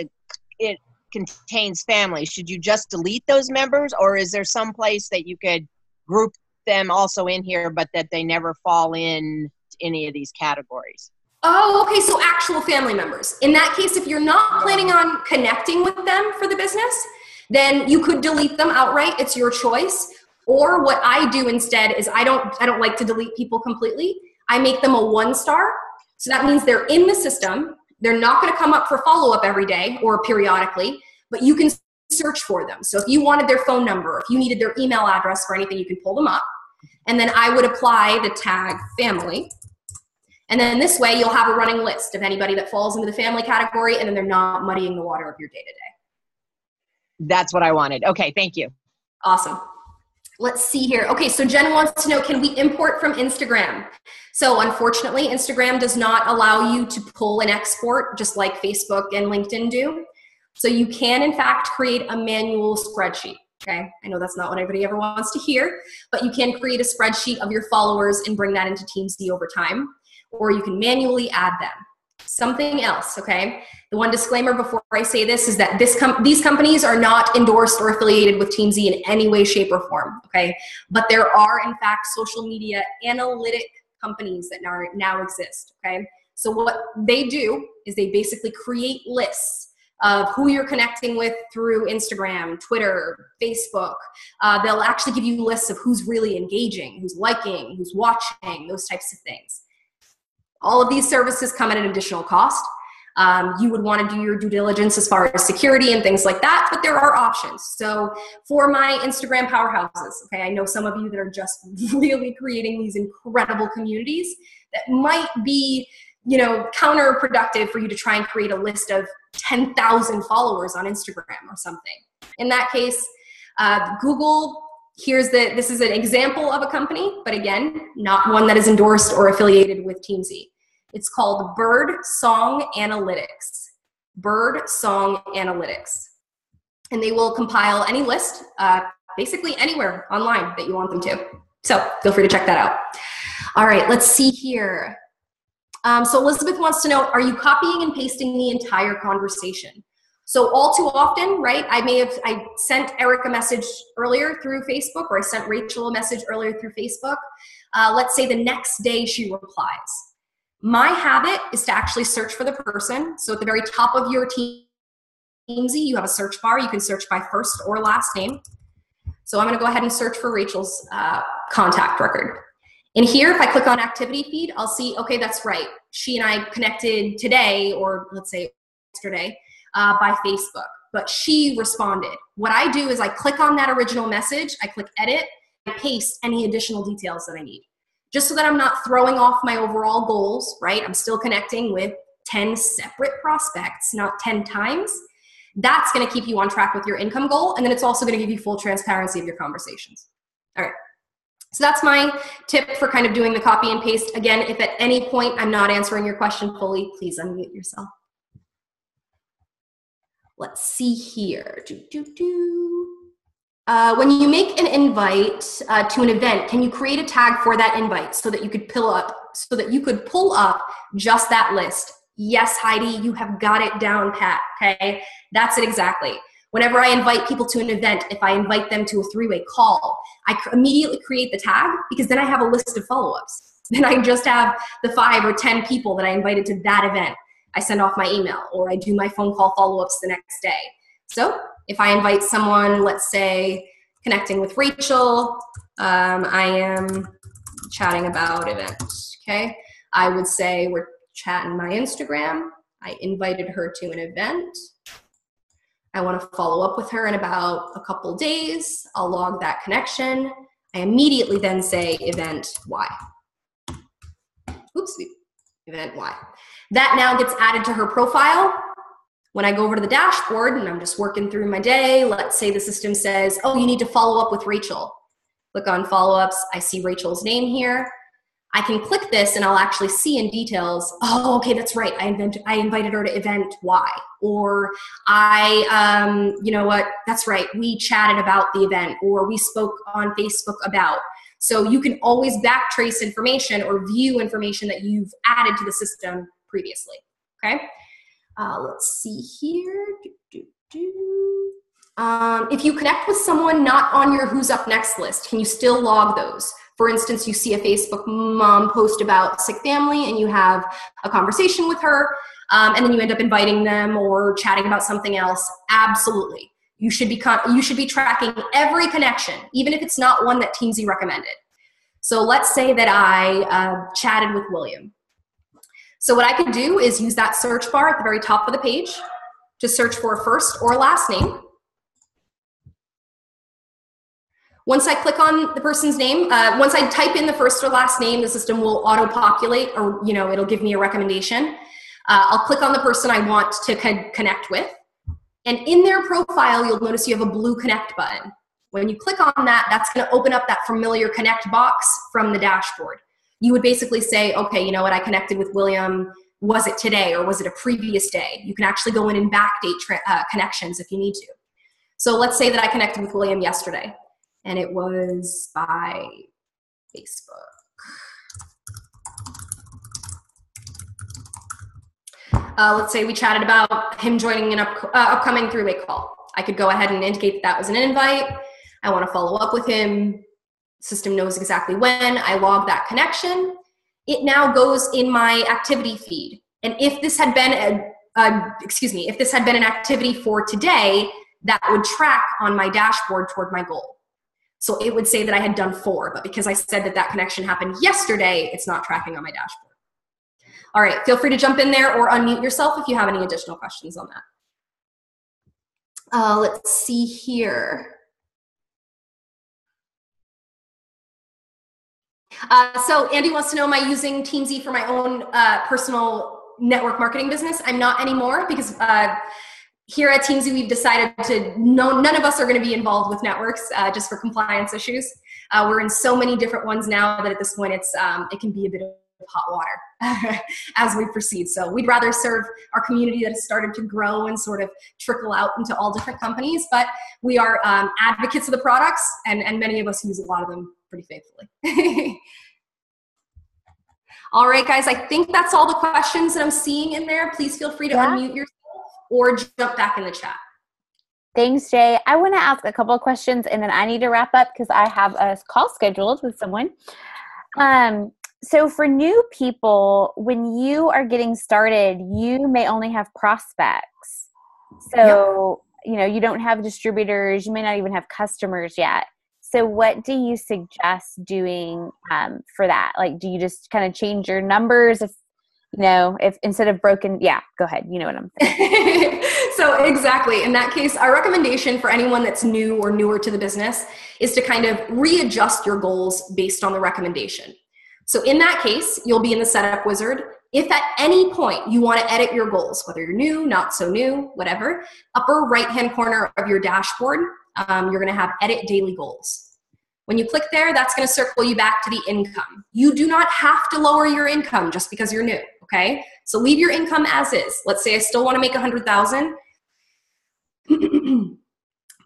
it contains families. Should you just delete those members, or is there some place that you could group them also in here, but that they never fall in any of these categories? Oh, okay, so actual family members. In that case, if you're not planning on connecting with them for the business, then you could delete them outright. It's your choice. Or what I do instead is I don't like to delete people completely. I make them a 1-star. So that means they're in the system. They're not going to come up for follow-up every day or periodically, but you can search for them. So if you wanted their phone number, if you needed their email address for anything, you can pull them up. And then I would apply the tag family. And then this way you'll have a running list of anybody that falls into the family category, and then they're not muddying the water of your day-to-day. That's what I wanted. Okay, thank you. Awesome. Let's see here. Okay, so Jen wants to know, can we import from Instagram? So unfortunately, Instagram does not allow you to pull and export just like Facebook and LinkedIn do. So you can, in fact, create a manual spreadsheet. Okay, I know that's not what everybody ever wants to hear, but you can create a spreadsheet of your followers and bring that into TEAMZY over time, or you can manually add them. Something else, okay? The one disclaimer before I say this is that these companies are not endorsed or affiliated with TEAMZY in any way, shape, or form, okay? But there are, in fact, social media analytic companies that now exist, okay? So what they do is they basically create lists of who you're connecting with through Instagram, Twitter, Facebook. They'll actually give you lists of who's really engaging, who's liking, who's watching, those types of things. All of these services come at an additional cost. You would want to do your due diligence as far as security and things like that, but there are options. So for my Instagram powerhouses, okay, I know some of you that are just really creating these incredible communities that might be, you know, counterproductive for you to try and create a list of 10,000 followers on Instagram or something. In that case, Google, this is an example of a company, but again, not one that is endorsed or affiliated with TEAMZY. It's called Bird Song Analytics. Bird Song Analytics. And they will compile any list, basically anywhere online that you want them to. So feel free to check that out. All right, let's see here. So Elizabeth wants to know, are you copying and pasting the entire conversation? So all too often, right, I sent Eric a message earlier through Facebook, or I sent Rachel a message earlier through Facebook. Let's say the next day she replies. My habit is to actually search for the person. So at the very top of your TEAMZY, you have a search bar. You can search by first or last name. So I'm going to go ahead and search for Rachel's contact record. And here, if I click on activity feed, I'll see, okay, that's right. She and I connected today, or let's say yesterday, by Facebook, but she responded. What I do is I click on that original message, I click edit, I paste any additional details that I need, just so that I'm not throwing off my overall goals, right? I'm still connecting with 10 separate prospects, not 10 times. That's gonna keep you on track with your income goal, and then it's also gonna give you full transparency of your conversations. All right. So that's my tip for kind of doing the copy and paste. Again, if at any point I'm not answering your question fully, please unmute yourself. Let's see here. When you make an invite to an event, can you create a tag for that invite so that you could pull up just that list? Yes, Heidi, you have got it down pat, okay? That's it exactly. Whenever I invite people to an event, if I invite them to a three-way call, I immediately create the tag, because then I have a list of follow-ups. Then I just have the 5 or 10 people that I invited to that event. I send off my email, or I do my phone call follow-ups the next day. So if I invite someone, let's say connecting with Rachel, I am chatting about events, okay? I would say we're chatting my Instagram. I invited her to an event. I want to follow up with her in about a couple days. I'll log that connection. I immediately then say event Y. Oops, event Y. That now gets added to her profile. When I go over to the dashboard and I'm just working through my day, let's say the system says, oh, you need to follow up with Rachel. Click on follow-ups. I see Rachel's name here. I can click this and I'll actually see in details, oh, okay, that's right. I invited her to event Y. Or you know what, that's right. We chatted about the event, or we spoke on Facebook about. So you can always backtrace information or view information that you've added to the system previously, okay? Let's see here. If you connect with someone not on your Who's Up Next list, can you still log those? For instance, you see a Facebook mom post about sick family and you have a conversation with her, and then you end up inviting them or chatting about something else. Absolutely. You should be tracking every connection, even if it's not one that TEAMZY recommended. So let's say that I chatted with William. So what I could do is use that search bar at the very top of the page to search for a first or last name. Once I click on the person's name, once I type in the first or last name, the system will auto-populate, or it'll give me a recommendation. I'll click on the person I want to connect with. And in their profile, you'll notice you have a blue connect button. When you click on that, that's going to open up that familiar connect box from the dashboard. You would basically say, okay, you know what, I connected with William. Was it today or was it a previous day? You can actually go in and backdate connections if you need to. So let's say that I connected with William yesterday and it was by Facebook. Let's say we chatted about him joining an upcoming three-way call. I could go ahead and indicate that was an invite. I want to follow up with him. System knows exactly when. I log that connection. It now goes in my activity feed. And if this had been if this had been an activity for today, that would track on my dashboard toward my goal. So it would say that I had done 4, but because I said that that connection happened yesterday, it's not tracking on my dashboard. All right, feel free to jump in there or unmute yourself if you have any additional questions on that. Let's see here. So Andy wants to know, am I using TEAMZY for my own personal network marketing business? I'm not anymore because here at TEAMZY, we've decided none of us are going to be involved with networks just for compliance issues. We're in so many different ones now that at this point it can be a bit of hot water as we proceed. So we'd rather serve our community that has started to grow and sort of trickle out into all different companies, but we are advocates of the products and many of us use a lot of them pretty faithfully. All right, guys, I think that's all the questions that I'm seeing in there. Please feel free to unmute yourself or jump back in the chat. Thanks, Jay. I want to ask a couple of questions and then I need to wrap up because I have a call scheduled with someone. So for new people, when you are getting started, you may only have prospects. So, you know, you don't have distributors. You may not even have customers yet. So what do you suggest doing for that? Like, do you just kind of change your numbers if instead of broken, go ahead. You know what I'm saying. So exactly. In that case, our recommendation for anyone that's new or newer to the business is to kind of readjust your goals based on the recommendation. So in that case, you'll be in the setup wizard. If at any point you want to edit your goals, whether you're new, not so new, whatever, upper right-hand corner of your dashboard, you're going to have edit daily goals. When you click there, that's going to circle you back to the income. You do not have to lower your income just because you're new, okay? So leave your income as is. Let's say I still want to make 100,000.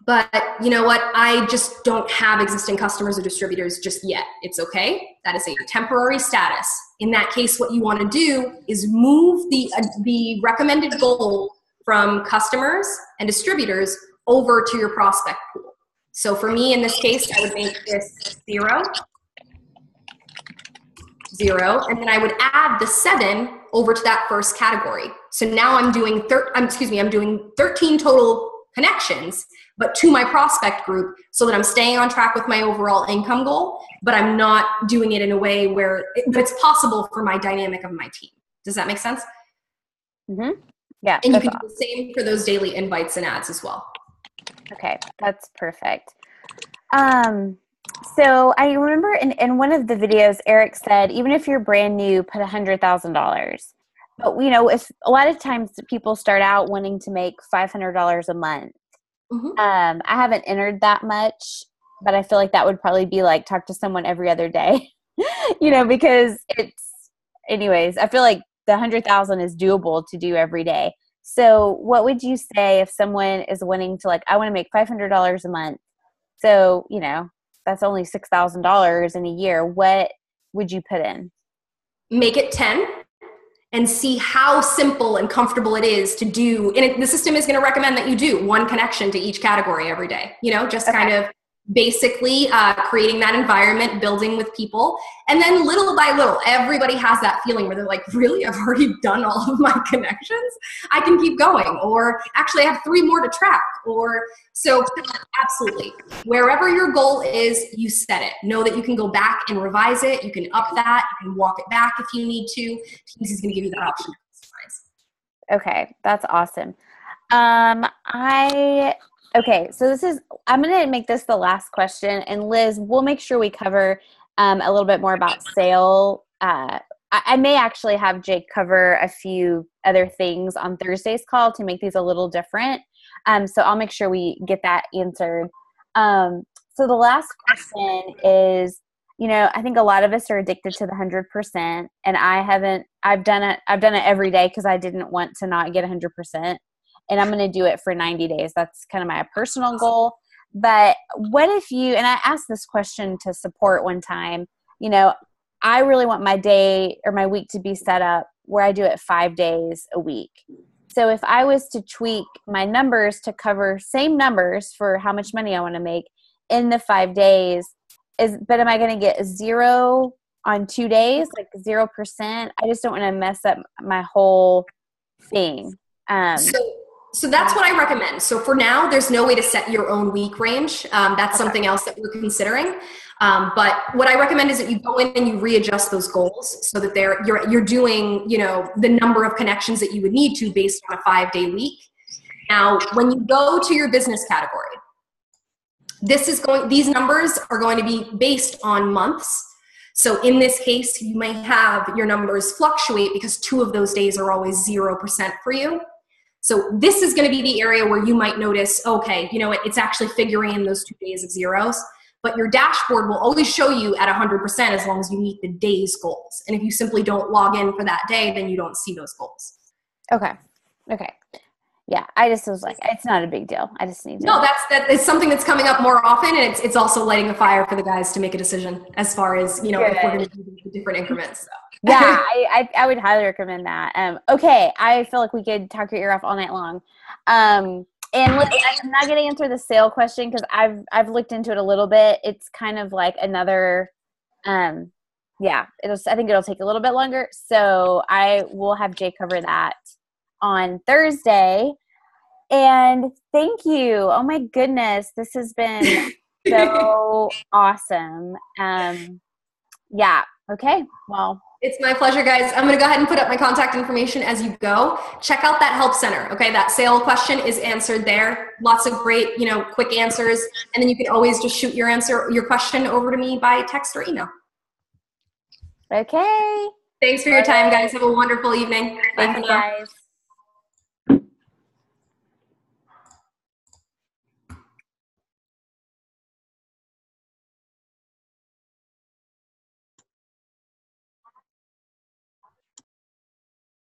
But you know what? I just don't have existing customers or distributors just yet. It's okay. That is a temporary status. In that case, what you want to do is move the recommended goal from customers and distributors over to your prospect pool. So for me, in this case, I would make this 0, 0, and then I would add the 7 over to that first category. So now I'm doing 13 total connections, but to my prospect group, so that I'm staying on track with my overall income goal, but I'm not doing it in a way where it's possible for my dynamic of my team. Does that make sense? Mm-hmm. Yeah. And you can do the same for those daily invites and ads as well. Okay, that's perfect. So I remember in one of the videos, Eric said, even if you're brand new, put $100,000. But if a lot of times people start out wanting to make $500 a month. Mm-hmm. I haven't entered that much, but I feel like that would probably be like talk to someone every other day, because anyways, I feel like the 100,000 is doable to do every day. So what would you say if someone is wanting to I want to make $500 a month. So, that's only $6,000 in a year. What would you put in? Make it 10 and see how simple and comfortable it is to do. And the system is going to recommend that you do one connection to each category every day, just kind of basically creating that environment, building with people. And then little by little, everybody has that feeling where they're like, really, I've already done all of my connections. I can keep going. Or actually I have 3 more to track. So absolutely, wherever your goal is, you set it. Know that you can go back and revise it. You can up that. You can walk it back if you need to. TEAMZY is going to give you that option to customize. Okay, that's awesome. Okay, so I'm going to make this the last question, and Liz, we'll make sure we cover a little bit more about sale. I may actually have Jake cover a few other things on Thursday's call to make these a little different. So I'll make sure we get that answered. So the last question is, you know, I think a lot of us are addicted to the 100%, and I've done it every day because I didn't want to not get 100%, and I'm going to do it for 90 days. That's kind of my personal goal. But what if you, and I asked this question to support one time, you know, I really want my day or my week to be set up where I do it 5 days a week. So if I was to tweak my numbers to cover same numbers for how much money I want to make in the 5 days, but am I going to get 0 on 2 days, like 0%? I just don't want to mess up my whole thing. So that's what I recommend. So for now, there's no way to set your own week range. That's something else that we're considering. But what I recommend is that you go in and you readjust those goals so that you're doing, you know, the number of connections that you would need to based on a 5-day week. Now, when you go to your business category, these numbers are going to be based on months. So in this case, you may have your numbers fluctuate because 2 of those days are always 0% for you. So this is going to be the area where you might notice, okay, you know what, it's actually figuring in those 2 days of zeros, but your dashboard will always show you at 100% as long as you meet the day's goals. And if you simply don't log in for that day, then you don't see those goals. Okay. Yeah, I just was like, it's not a big deal. I just need to. No, that is something that's coming up more often, and it's also lighting a fire for the guys to make a decision as far as, you know, if we're going to do the different increments. So. Yeah, I would highly recommend that. Okay, I feel like we could talk your ear off all night long. And I'm not going to answer the sale question because I've looked into it a little bit. It's kind of like another, I think it'll take a little bit longer. So I will have Jay cover that on Thursday. And thank you. Oh my goodness, this has been so awesome. Yeah. Okay. Well, it's my pleasure, guys. I'm going to go ahead and put up my contact information as you go. Check out that help center. Okay. That sale question is answered there. Lots of great, you know, quick answers. And then you can always just shoot your question over to me by text or email. Okay. Thanks for your time, guys. Have a wonderful evening. Bye for now. Guys.